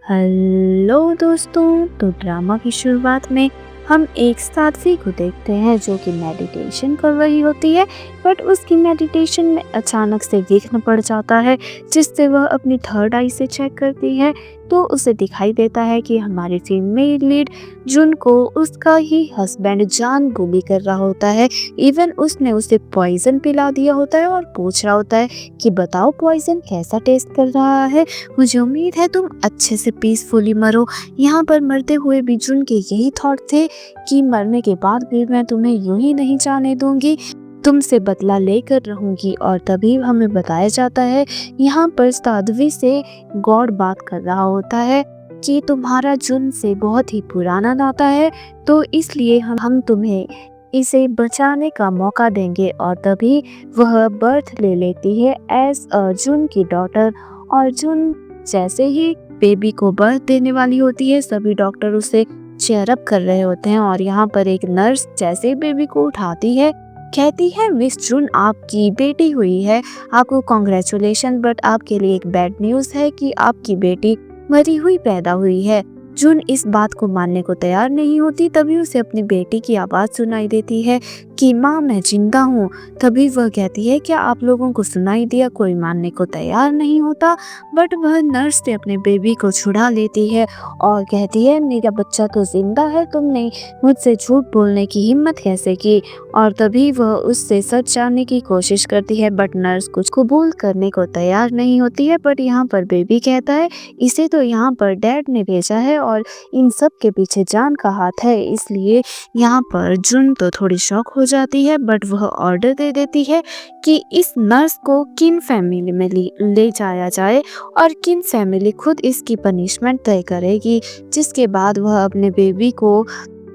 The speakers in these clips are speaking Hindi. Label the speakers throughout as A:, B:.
A: हेलो दोस्तों, तो ड्रामा की शुरुआत में हम एक साथी को देखते हैं जो कि मेडिटेशन कर रही होती है। बट उसकी मेडिटेशन में अचानक से विघ्न पड़ जाता है, जिससे वह अपनी थर्ड आई से चेक करती है तो उसे दिखाई देता है कि हमारी फीमेल लीड जुन को उसका ही हस्बैंड जान गोली कर रहा होता है। इवन उसने उसे पॉइजन पिला दिया होता है और पूछ रहा होता है कि बताओ पॉइजन कैसा टेस्ट कर रहा है, मुझे उम्मीद है तुम अच्छे से पीसफुली मरो। यहाँ पर मरते हुए भी जुन के यही थॉट थे कि मरने के बाद भी मैं तुम्हें यूं ही नहीं जाने दूंगी, तुमसे बदला लेकर रहूंगी। और तभी हमें बताया जाता है यहाँ पर साध्वी से गॉड बात कर रहा होता है कि तुम्हारा जुन से बहुत ही पुराना नाता है, तो इसलिए हम तुम्हें इसे बचाने का मौका देंगे। और तभी वह बर्थ ले लेती है एज जुन की डॉटर। और जुन जैसे ही बेबी को बर्थ देने वाली होती है, सभी डॉक्टर उसे चेयर अप कर रहे होते हैं। और यहाँ पर एक नर्स जैसे ही बेबी को उठाती है कहती है, मिस जुन आपकी बेटी हुई है, आपको कॉन्ग्रेचुलेशन। बट आपके लिए एक बैड न्यूज़ है कि आपकी बेटी मरी हुई पैदा हुई है। जुन इस बात को मानने को तैयार नहीं होती। तभी उसे अपनी बेटी की आवाज़ सुनाई देती है कि माँ मैं जिंदा हूँ। तभी वह कहती है क्या आप लोगों को सुनाई दिया? कोई मानने को तैयार नहीं होता। बट वह नर्स से अपने बेबी को छुड़ा लेती है और कहती है मेरा बच्चा तो जिंदा है, तुमने मुझसे झूठ बोलने की हिम्मत कैसे की? और तभी वह उससे सच जानने की कोशिश करती है, बट नर्स कुछ कबूल करने को तैयार नहीं होती है। बट यहाँ पर बेबी कहता है इसे तो यहाँ पर डैड ने भेजा है और इन सब के पीछे जान का हाथ है। इसलिए यहाँ पर जुन तो थोड़ी शॉक हो जाती है, बट वह ऑर्डर दे देती है कि इस नर्स को किन फैमिली में ले जाया जाए और किन फैमिली खुद इसकी पनिशमेंट तय करेगी। जिसके बाद वह अपने बेबी को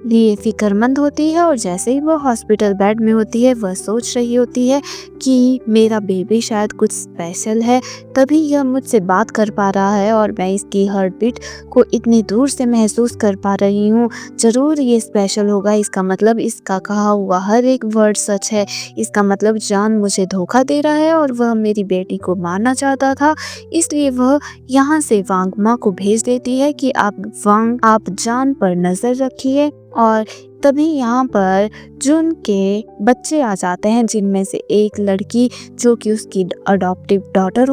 A: लिए फिक्रमंद होती है। और जैसे ही वह हॉस्पिटल बेड में होती है, वह सोच रही होती है कि मेरा बेबी शायद कुछ स्पेशल है, तभी यह मुझसे बात कर पा रहा है और मैं इसकी हार्ट बीट को इतनी दूर से महसूस कर पा रही हूँ। ज़रूर ये स्पेशल होगा, इसका मतलब इसका कहा हुआ हर एक वर्ड सच है। इसका मतलब जान मुझे धोखा दे रहा है और वह मेरी बेटी को मारना चाहता था। इसलिए वह यहाँ से वांग माँ को भेज देती है कि आप जान पर नज़र रखिए। और तभी यहाँ पर जुन के बच्चे आ जाते हैं, जिनमें से एक लड़की जो कि उसकी अडॉप्टिव डॉटर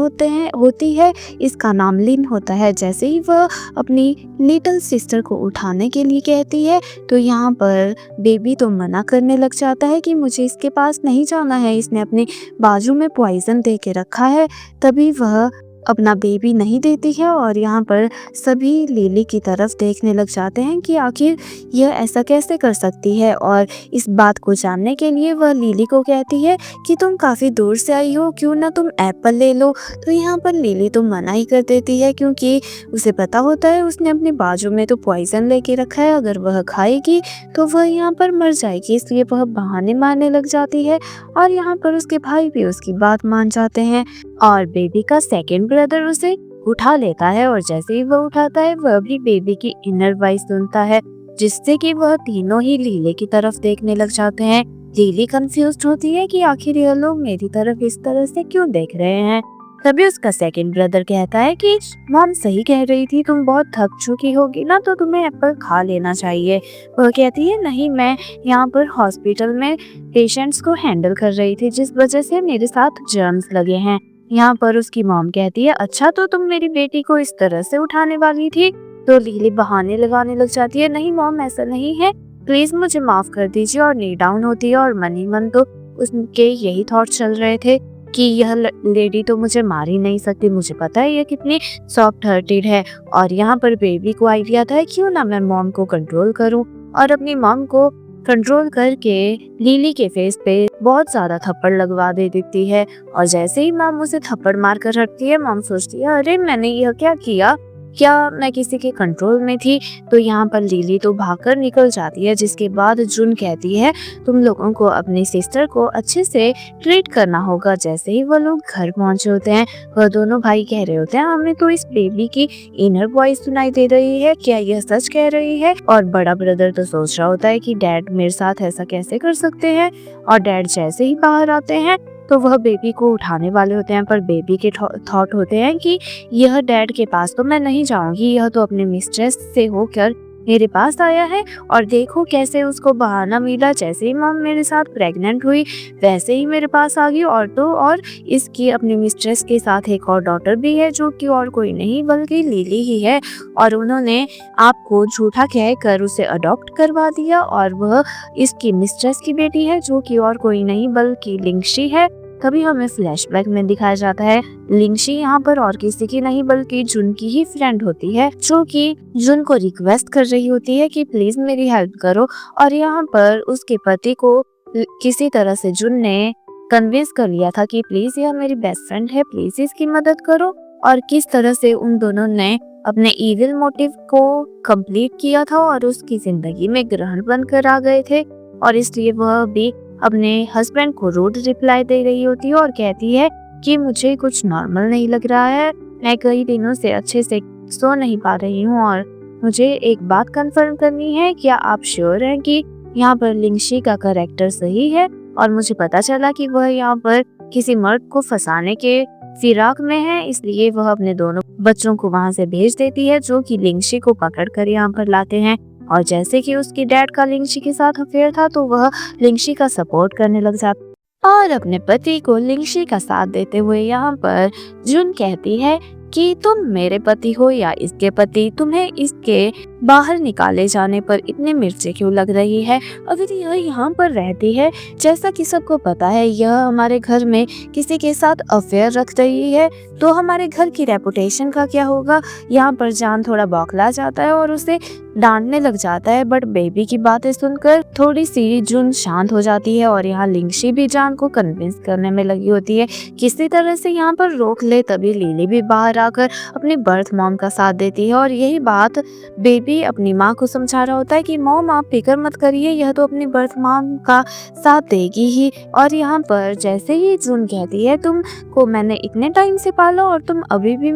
A: होती है। इसका नाम लिन होता है। जैसे ही वह अपनी लिटिल सिस्टर को उठाने के लिए कहती है तो यहाँ पर बेबी तो मना करने लग जाता है कि मुझे इसके पास नहीं जाना है, इसने अपने बाजू में पॉइजन दे के रखा है। तभी वह अपना बेबी नहीं देती है और यहाँ पर सभी लिली की तरफ देखने लग जाते हैं कि आखिर यह ऐसा कैसे कर सकती है। और इस बात को जानने के लिए वह लिली को कहती है कि तुम काफ़ी दूर से आई हो, क्यों ना तुम एप्पल ले लो। तो यहाँ पर लिली तो मना ही कर देती है, क्योंकि उसे पता होता है उसने अपने बाजू में तो पॉइजन लेके रखा है, अगर वह खाएगी तो वह यहाँ पर मर जाएगी। इसलिए वह बहाने मारने लग जाती है और यहाँ पर उसके भाई भी उसकी बात मान जाते हैं। और बेबी का सेकंड ब्रदर उसे उठा लेता है और जैसे ही वह उठाता है वह भी बेबी की इनर वॉइस सुनता है, जिससे कि वह तीनों ही लीले की तरफ देखने लग जाते हैं। लीली कंफ्यूज्ड होती है कि आखिर ये लोग मेरी तरफ इस तरह से क्यों देख रहे हैं। तभी उसका सेकंड ब्रदर कहता है कि मॉम सही कह रही थी, तुम बहुत थक चुकी होगी ना, तो तुम्हें एप्पल खा लेना चाहिए। वह कहती है नहीं, मैं यहाँ पर हॉस्पिटल में पेशेंट्स को हैंडल कर रही थी, जिस वजह से मेरे साथ जर्म्स लगे हैं। यहाँ पर उसकी मॉम कहती है अच्छा, तो तुम मेरी बेटी को इस तरह से उठाने वाली थी? तो लिली बहाने लगाने लग जाती है, नहीं मॉम ऐसा नहीं है, प्लीज मुझे माफ कर दीजिए। और नी डाउन होती है और मन ही मन तो उसके यही थॉट चल रहे थे कि यह लेडी तो मुझे मार ही नहीं सकती, मुझे पता है ये कितनी सॉफ्ट हार्टेड है। और यहाँ पर बेबी को आइडिया था क्यों ना मैं मॉम को कंट्रोल करूँ, और अपनी मॉम को कंट्रोल करके लिली के फेस पे बहुत ज्यादा थप्पड़ लगवा दे देती है। और जैसे ही मॉम उसे थप्पड़ मार कर हटती है, मॉम सोचती है अरे मैंने यह क्या किया, क्या मैं किसी के कंट्रोल में थी? तो यहाँ पर लिली तो भागकर निकल जाती है। जिसके बाद जुन कहती है तुम लोगों को अपनी सिस्टर को अच्छे से ट्रीट करना होगा। जैसे ही वो लोग घर पहुंचे होते हैं, वह दोनों भाई कह रहे होते हैं हमें तो इस बेबी की इनर वॉइस सुनाई दे रही है, क्या यह सच कह रही है? और बड़ा ब्रदर तो सोच रहा होता है कि डैड मेरे साथ ऐसा कैसे कर सकते हैं। और डैड जैसे ही बाहर आते हैं तो वह बेबी को उठाने वाले होते हैं, पर बेबी के थॉट होते हैं कि यह डैड के पास तो मैं नहीं जाऊंगी, यह तो अपने मिस्ट्रेस से होकर मेरे पास आया है। और देखो कैसे उसको बहाना मिला, जैसे ही मॉम मेरे साथ प्रेग्नेंट हुई वैसे ही मेरे पास आ गई। और तो और इसकी अपनी मिस्ट्रेस के साथ एक और डॉटर भी है, जो कि और कोई नहीं बल्कि लिली ही है। और उन्होंने आपको झूठा कहकर उसे अडॉप्ट करवा दिया, और वह इसकी मिस्ट्रेस की बेटी है, जो कि और कोई नहीं बल्कि लिंगशी है। तभी हमें फ्लैशबैक में दिखाया जाता है लिंगशी यहाँ पर और किसी की नहीं बल्कि जुन की ही फ्रेंड होती है, जो कि जुन को रिक्वेस्ट कर रही होती है कि प्लीज मेरी हेल्प करो। और यहाँ पर उसके पति को किसी तरह से जुन ने कन्विंस कर लिया था कि प्लीज यह मेरी बेस्ट फ्रेंड है, प्लीज इसकी मदद करो। और किस तरह से उन दोनों ने अपने इविल मोटिव को कंप्लीट किया था और उसकी जिंदगी में ग्रहण बनकर आ गए थे। और इसलिए वह भी अपने हस्बैंड को रूड रिप्लाई दे रही होती है और कहती है कि मुझे कुछ नॉर्मल नहीं लग रहा है, मैं कई दिनों से अच्छे से सो नहीं पा रही हूँ और मुझे एक बात कंफर्म करनी है, क्या आप श्योर हैं कि यहाँ पर लिंगशी का कैरेक्टर सही है? और मुझे पता चला कि वह यहाँ पर किसी मर्द को फंसाने के फिराक में है, इसलिए वह अपने दोनों बच्चों को वहां से भेज देती है, जो कि लिंगशी को पकड़कर यहाँ पर लाते हैं। और जैसे कि उसकी डैड का लिंगशी के साथ अफेयर था, तो वह लिंगशी का सपोर्ट करने लग जाता और अपने पति को लिंगशी का साथ देते हुए यहाँ पर जुन कहती है कि तुम मेरे पति हो या इसके पति, तुम्हें इसके बाहर निकाले जाने पर इतने मिर्ची क्यों लग रही है? अगर यह यहाँ पर रहती है, जैसा कि सबको पता है यह हमारे घर में किसी के साथ अफेयर रख रही है, तो हमारे घर की रेपुटेशन का क्या होगा? यहाँ पर जान थोड़ा बौखला जाता है और उसे डांटने लग जाता है, बट बेबी की बातें सुनकर थोड़ी सी जुन शांत हो जाती है। और यहाँ लिंगशी भी जान को कन्विंस करने में लगी होती है किसी तरह से यहाँ पर रोक ले। तभी लिली भी बाहर आकर अपनी बर्थ मॉम का साथ देती है और यही बात बेबी अपनी माँ को समझा रहा होता है कि मॉम आप फिक्र मत करिए, यह तो अपनी बर्थ मॉम का साथ देगी ही। और यहाँ पर जैसे ही जुन कहती है तुमको मैंने इतने टाइम से पाला और तुम अभी भी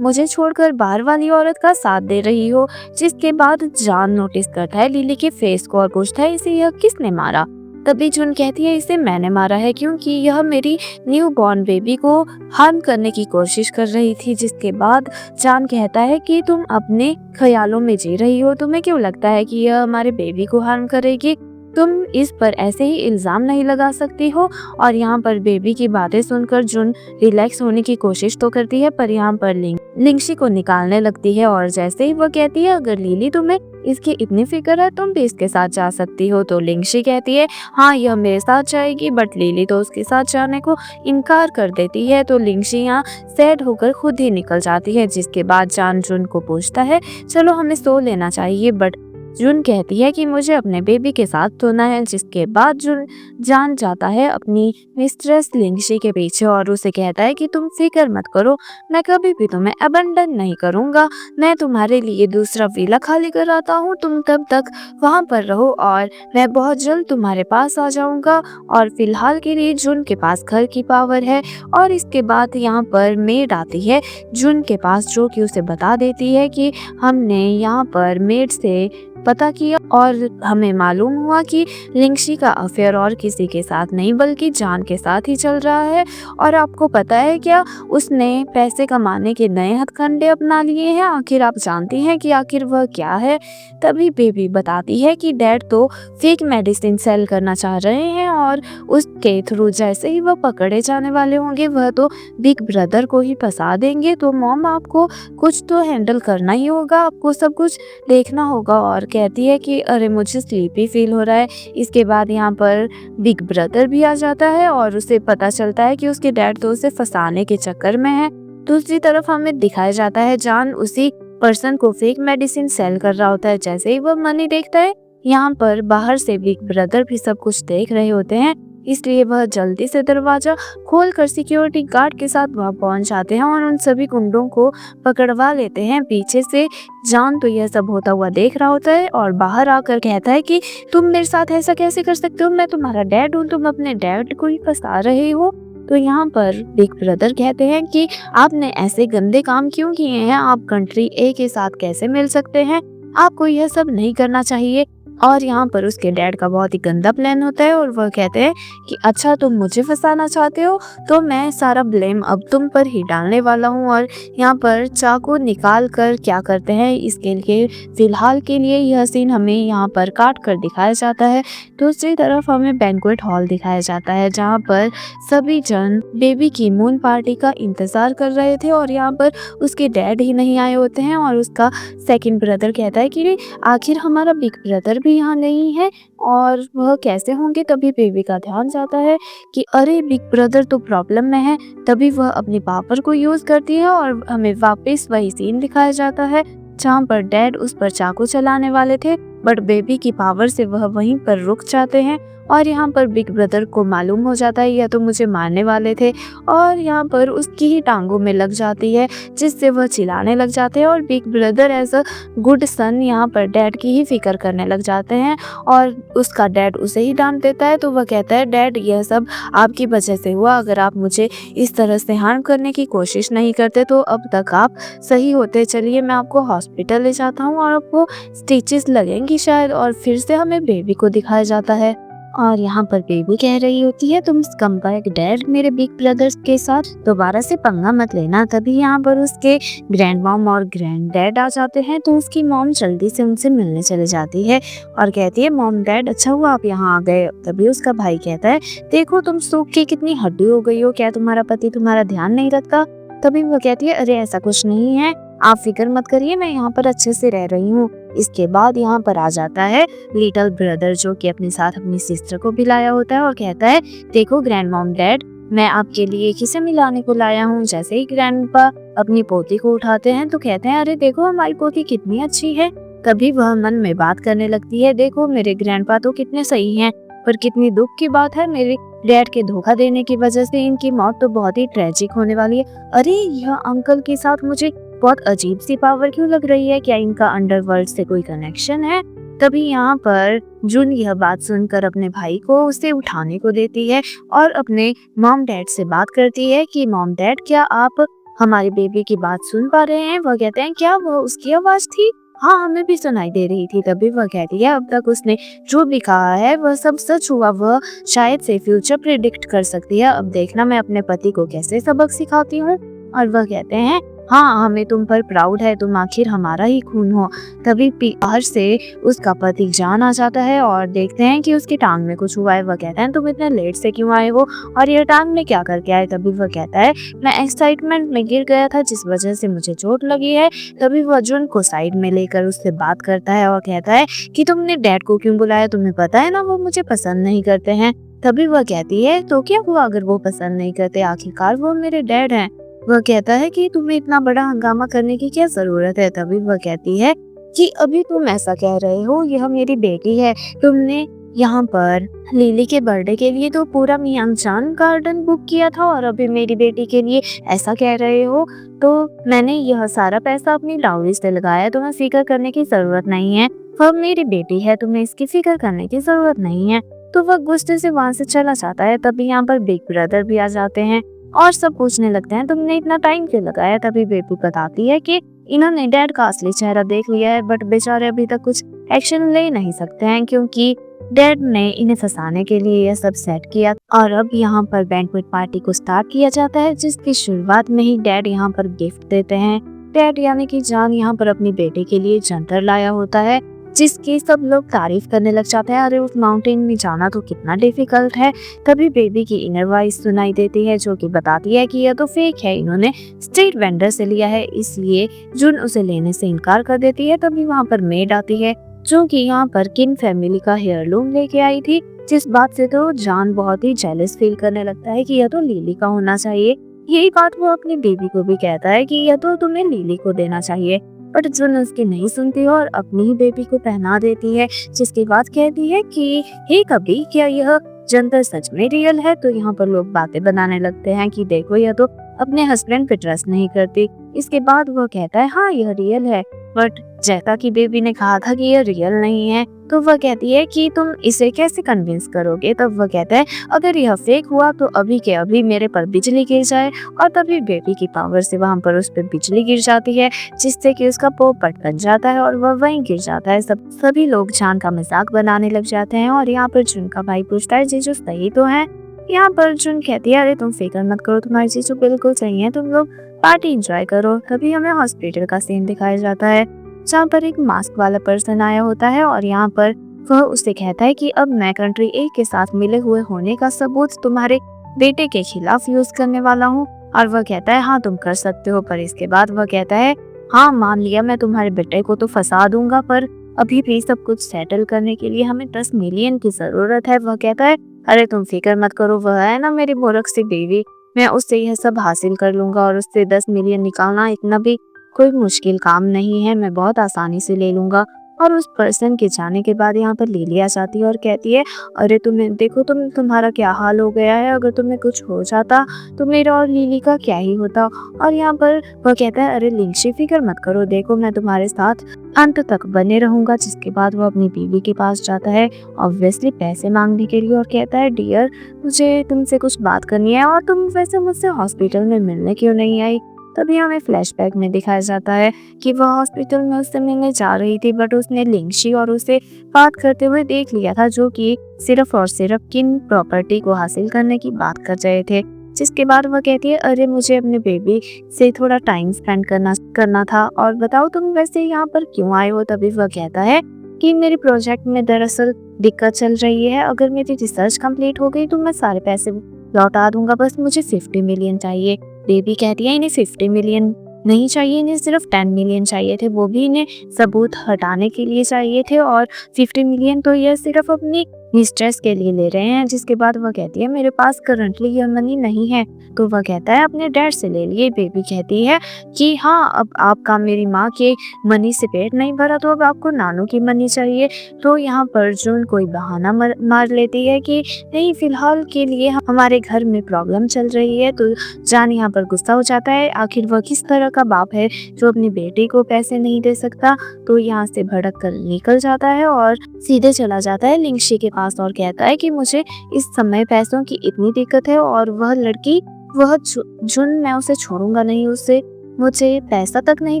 A: मुझे छोड़कर बाहर वाली औरत का साथ दे रही हो, जिसके बाद जान नोटिस करता है लिली के फेस को और पूछता है इसे यह किसने मारा? तभी जुन कहती है इसे मैंने मारा है, क्योंकि यह मेरी न्यू बॉर्न बेबी को हार्म करने की कोशिश कर रही थी। जिसके बाद जान कहता है कि तुम अपने ख्यालों में जी रही हो, तुम्हें क्यों लगता है कि यह हमारे बेबी को हार्म करेगी? तुम इस पर ऐसे ही इल्जाम नहीं लगा सकती हो। और यहाँ पर बेबी की बातें सुनकर जुन रिलैक्स होने की कोशिश तो करती है, पर यहाँ पर लिंगशी को निकालने लगती है। और जैसे ही वो कहती है अगर लिली तुम्हें इसकी इतनी फिक्र है तुम भी इसके साथ जा सकती हो, तो लिंगशी कहती है हाँ यह मेरे साथ जाएगी, बट लिली तो उसके साथ जाने को इनकार कर देती है। तो लिंगशी यहाँ सैड होकर खुद ही निकल जाती है। जिसके बाद जान जुन को पूछता है चलो हमें सो लेना चाहिए, बट जुन कहती है कि मुझे अपने बेबी के साथ सोना है। जिसके बाद जुन जान जाता है अपनी मिस्ट्रेस लिंगशी के पीछे और उसे कहता है कि तुम फिक्र मत करो, मैं कभी भी तुम्हें अबंडन नहीं करूंगा, मैं तुम्हारे लिए दूसरा विला खाली कराता हूँ, तुम तब तक वहां पर रहो और मैं बहुत जल्द तुम्हारे पास आ जाऊंगा। और फिलहाल के लिए जुन के पास घर की पावर है। और इसके बाद यहाँ पर मेड आती है जुन के पास, जो कि उसे बता देती है कि हमने यहाँ पर मेड से पता किया और हमें मालूम हुआ कि लिंगशी का अफेयर और किसी के साथ नहीं बल्कि जान के साथ ही चल रहा है। और आपको पता है क्या, उसने पैसे कमाने के नए हथकंडे अपना लिए हैं। आखिर आप जानती हैं कि आखिर वह क्या है? तभी बेबी बताती है कि डैड तो फेक मेडिसिन सेल करना चाह रहे हैं और उसके थ्रू जैसे ही वह पकड़े जाने वाले होंगे वह तो बिग ब्रदर को ही फंसा देंगे। तो मॉम आपको कुछ तो हैंडल करना ही होगा, आपको सब कुछ देखना होगा। और कहती है कि अरे मुझे स्लीपी फील हो रहा है। इसके बाद यहाँ पर बिग ब्रदर भी आ जाता है और उसे पता चलता है कि उसके डैड तो उसे फंसाने के चक्कर में है। दूसरी तरफ हमें दिखाया जाता है जान उसी पर्सन को फेक मेडिसिन सेल कर रहा होता है। जैसे ही वह मनी देखता है यहाँ पर बाहर से बिग ब्रदर भी सब कुछ देख रहे होते हैं, इसलिए वह जल्दी से दरवाजा खोलकर सिक्योरिटी गार्ड के साथ वहां पहुंच जाते हैं और उन सभी गुंडों को पकड़वा लेते हैं। पीछे से जान तो यह सब होता हुआ देख रहा होता है और बाहर आकर कहता है कि तुम मेरे साथ ऐसा कैसे कर सकते हो, मैं तुम्हारा डैड हूँ, तुम अपने डैड को ही फंसा रहे हो। तो यहाँ पर बिग ब्रदर कहते हैं कि आपने ऐसे गंदे काम क्यों किए हैं, आप कंट्री ए के साथ कैसे मिल सकते हैं, आपको यह सब नहीं करना चाहिए। और यहाँ पर उसके डैड का बहुत ही गंदा प्लान होता है और वह कहते हैं कि अच्छा तुम मुझे फंसाना चाहते हो तो मैं सारा ब्लेम अब तुम पर ही डालने वाला हूँ। और यहाँ पर चाकू निकाल कर क्या करते हैं इसके लिए फिलहाल के लिए यह सीन हमें यहाँ पर काट कर दिखाया जाता है। दूसरी तरफ हमें बैंक्वेट हॉल दिखाया जाता है जहाँ पर सभी जन बेबी की मून पार्टी का इंतजार कर रहे थे और यहाँ पर उसके डैड ही नहीं आए होते हैं और उसका सेकंड ब्रदर कहता है कि आखिर हमारा बिग ब्रदर भी यहाँ नहीं है और वह कैसे होंगे। तभी बेबी का ध्यान जाता है कि अरे बिग ब्रदर तो प्रॉब्लम में है। तभी वह अपने पावर को यूज करती है और हमें वापस वही सीन दिखाया जाता है जहाँ पर डैड उस पर चाकू चलाने वाले थे बट बेबी की पावर से वह वहीं पर रुक जाते हैं। और यहाँ पर बिग ब्रदर को मालूम हो जाता है यह तो मुझे मारने वाले थे और यहाँ पर उसकी ही टांगों में लग जाती है जिससे वह चिल्लाने लग जाते हैं और big brother as a good son यहाँ पर डैड की ही फिक्र करने लग जाते हैं और उसका डैड उसे ही डांट देता है। तो वह कहता है डैड यह सब आपकी वजह से हुआ, अगर आप मुझे इस तरह से हार्म करने की कोशिश नहीं करते तो अब तक आप सही होते। चलिए मैं आपको हॉस्पिटल ले जाता हूँ और आपको स्टिचेस लगेंगी शायद। और फिर से हमें बेबी को दिखाया जाता है और यहाँ पर बेबी कह रही होती है तुम स्कम्बैग डैड मेरे बिग ब्रदर्स के साथ दोबारा से पंगा मत लेना। तभी यहाँ पर उसके ग्रैंड मॉम और ग्रैंड डैड आ जाते हैं तो उसकी मॉम जल्दी से उनसे मिलने चले जाती है और कहती है मॉम डैड अच्छा हुआ आप यहाँ आ गए। तभी उसका भाई कहता है देखो तुम सूख के कितनी हड्डी हो गई हो, क्या तुम्हारा पति तुम्हारा ध्यान नहीं रखता। तभी वो कहती है अरे ऐसा कुछ नहीं है, आप फिक्र मत करिए, मैं यहाँ पर अच्छे से रह रही हूँ। इसके बाद यहाँ पर आ जाता है लिटिल ब्रदर जो कि अपने साथ अपनी सिस्टर को भी लाया होता है और कहता है देखो ग्रैंड मॉम डैड मैं आपके लिए किसे मिलाने को लाया हूँ। जैसे ही ग्रैंडपा अपनी पोती को उठाते हैं तो कहते हैं अरे देखो हमारी पोती कितनी अच्छी है। तभी वह मन में बात करने लगती है देखो मेरे ग्रैंडपा तो कितने सही हैं, पर कितनी दुख की बात है मेरे डैड के धोखा देने की वजह से इनकी मौत तो बहुत ही ट्रेजिक होने वाली है। अरे यह अंकल के साथ मुझे बहुत अजीब सी पावर क्यों लग रही है, क्या इनका अंडरवर्ल्ड से कोई कनेक्शन है। तभी यहाँ पर जून यह बात सुनकर अपने भाई को उसे उठाने को देती है और अपने मॉम डैड से बात करती है कि मॉम डैड क्या आप हमारी बेबी की बात सुन पा रहे हैं। वह कहते हैं क्या वह उसकी आवाज थी, हाँ हमें भी सुनाई दे रही थी। तभी वह कहती है अब तक उसने जो भी कहा है वह सब सच हुआ, वह शायद से फ्यूचर प्रिडिक्ट कर सकती है। अब देखना मैं अपने पति को कैसे सबक सिखाती हूँ। और वह कहते हैं हाँ हमें तुम पर प्राउड है, तुम आखिर हमारा ही खून हो। तभी बाहर से उसका पति जान आ जाता है और देखते हैं कि उसकी टांग में कुछ हुआ है। वह कहता है तुम इतने लेट से क्यों आए हो और यह टांग में क्या करके आए। तभी वह कहता है मैं एक्साइटमेंट में गिर गया था जिस वजह से मुझे चोट लगी है। तभी वह जुन को साइड में लेकर उससे बात करता है और कहता है कि तुमने डैड को क्यों बुलाया, तुम्हें पता है ना वो मुझे पसंद नहीं करते हैं। तभी वह कहती है तो क्या हुआ अगर वो पसंद नहीं करते, आखिरकार वो मेरे डैड हैं। वह कहता है कि तुम्हें इतना बड़ा हंगामा करने की क्या जरूरत है। तभी वह कहती है कि अभी तुम ऐसा कह रहे हो, यह मेरी बेटी है, तुमने यहाँ पर लिली के बर्थडे के लिए तो पूरा मियांगचान गार्डन बुक किया था और अभी मेरी बेटी के लिए ऐसा कह रहे हो। तो मैंने यह सारा पैसा अपनी डाउरी से लगाया, तुम्हें फिक्र करने की जरूरत नहीं है, वह मेरी बेटी है, तुम्हें इसकी फिक्र करने की जरूरत नहीं है। तो वह गुस्से से वहां से चला जाता है। तभी यहाँ पर बिग ब्रदर भी आ जाते हैं और सब पूछने लगते हैं तुमने इतना टाइम क्यों लगाया। तभी बेबू बताती है कि इन्होंने डैड का असली चेहरा देख लिया है बट बेचारे अभी तक कुछ एक्शन ले नहीं सकते हैं क्योंकि डैड ने इन्हें फंसाने के लिए यह सब सेट किया। और अब यहाँ पर बैंक्वेट पार्टी को स्टार्ट किया जाता है जिसकी शुरुआत में ही डैड यहाँ पर गिफ्ट देते हैं। डैड यानी कि जान यहाँ पर अपनी बेटे के लिए जंतर लाया होता है जिसकी सब लोग तारीफ करने लग जाते हैं। अरे उस माउंटेन में जाना तो कितना डिफिकल्ट है। तभी बेबी की इनर वॉइस सुनाई देती है जो कि बताती है कि यह तो फेक है, इन्होंने स्ट्रीट वेंडर से लिया है, इसलिए जुन उसे लेने से इनकार कर देती है। तभी वहाँ पर मेड आती है जो कि यहाँ पर किन फैमिली का हेयरलूम लेके आई थी, जिस बात से तो जान बहुत ही जेलस फील करने लगता है कि यह तो लिली का होना चाहिए। यही बात वो अपनी बेबी को भी कहता है कि यह तो तुम्हें लिली को देना चाहिए, बट जुन उसकी नहीं सुनती और अपनी ही बेबी को पहना देती है। जिसके बाद कहती है कि हे कभी क्या यह जंतर सच में रियल है। तो यहाँ पर लोग बातें बनाने लगते हैं कि देखो यह तो अपने हस्बैंड पे ट्रस्ट नहीं करती। इसके बाद वह कहता है हाँ यह रियल है, बट जैसा कि बेबी ने कहा था कि ये रियल नहीं है, तो वह कहती है कि तुम इसे कैसे कन्विंस करोगे। तब वह कहता है अगर यह फेक हुआ तो अभी के अभी मेरे पर बिजली गिर जाए, और तभी बेबी की पावर से वहां पर उस पर बिजली गिर जाती है, जिससे कि उसका पोपट बन जाता है और वह वहीं गिर जाता है। सभी लोग जान का मजाक बनाने लग जाते हैं और यहाँ पर जुन का भाई पूछता है जीजू सही तो है। यहाँ पर जुन कहती है अरे तुम फिक्र मत करो, तुम्हारी जीजू बिल्कुल सही है, तुम लोग पार्टी एंजॉय करो। तभी हमें हॉस्पिटल का सीन दिखाया जाता है जहाँ पर एक मास्क वाला पर्सन आया होता है और यहाँ पर वह उससे कहता है कि अब मैं कंट्री ए के साथ मिले हुए होने का सबूत तुम्हारे बेटे के खिलाफ यूज करने वाला हूँ। और वह कहता है हाँ तुम कर सकते हो, पर इसके बाद वह कहता है हाँ मान लिया मैं तुम्हारे बेटे को तो फंसा दूंगा, पर अभी भी सब कुछ सेटल करने के लिए हमें 10 मिलियन की जरूरत है। वह कहता है अरे तुम फिक्र मत करो, वह है ना मेरी मोरक सी बीवी, मैं उससे यह सब हासिल कर लूंगा और उससे 10 मिलियन निकालना इतना भी कोई मुश्किल काम नहीं है, मैं बहुत आसानी से ले लूंगा। और उस पर्सन के जाने के बाद यहाँ पर लिली आ जाती है और कहती है अरे तुम्हें देखो तुम्हारा क्या हाल हो गया है, अगर तुम्हें कुछ हो जाता तो मेरा और लिली का क्या ही होता। और यहाँ पर वह कहता है अरे लिंशी फिक्र मत करो, देखो मैं तुम्हारे साथ अंत तक बने रहूंगा। जिसके बाद वो अपनी बीवी के पास जाता है ऑब्वियसली पैसे मांगने के लिए और कहता है डियर मुझे तुमसे कुछ बात करनी है और तुम वैसे मुझसे हॉस्पिटल में मिलने क्यों नहीं आई। तभी हमें फ्लैशबैक में दिखाया जाता है कि वह हॉस्पिटल में उससे मिलने जा रही थी, बट उसने लिंशी और उसे बात करते हुए देख लिया था, जो कि सिर्फ और सिर्फ किन प्रॉपर्टी को हासिल करने की बात कर रहे थे। जिसके बाद वह कहती है अरे मुझे अपने बेबी से थोड़ा टाइम स्पेंड करना था, और बताओ तुम वैसे यहाँ पर क्यों आए हो। तभी वह कहता है कि मेरे प्रोजेक्ट में दरअसल दिक्कत चल रही है, अगर मेरी रिसर्च कंप्लीट हो गई तो मैं सारे पैसे लौटा दूंगा, बस मुझे 50 मिलियन चाहिए। बेबी कहती है इन्हें 50 मिलियन नहीं चाहिए, इन्हें सिर्फ 10 मिलियन चाहिए थे, वो भी इन्हें सबूत हटाने के लिए चाहिए थे, और 50 मिलियन तो यह सिर्फ अपनी मिस्ट्रेस के लिए ले रहे हैं। जिसके बाद वह कहती है मेरे पास करंटली यह मनी नहीं है, तो वह कहता है अपने डैड से ले लिए। बेबी कहती है कि हाँ अब आपका मेरी माँ के मनी से पेट नहीं भरा, तो अब आपको नानू की मनी चाहिए। तो यहाँ पर जुन कोई बहाना मार लेती है कि नहीं फिलहाल के लिए हमारे घर में प्रॉब्लम चल रही है। तो जान यहाँ पर गुस्सा हो जाता है, आखिर वह किस तरह का बाप है जो अपनी बेटी को पैसे नहीं दे सकता। तो यहाँ से भड़क कर निकल जाता है और सीधे चला जाता है लिंशी के पास और कहता है कि मुझे इस समय पैसों की इतनी दिक्कत है और वह लड़की वह जुन मैं उसे छोड़ूंगा नहीं, उससे मुझे पैसा तक नहीं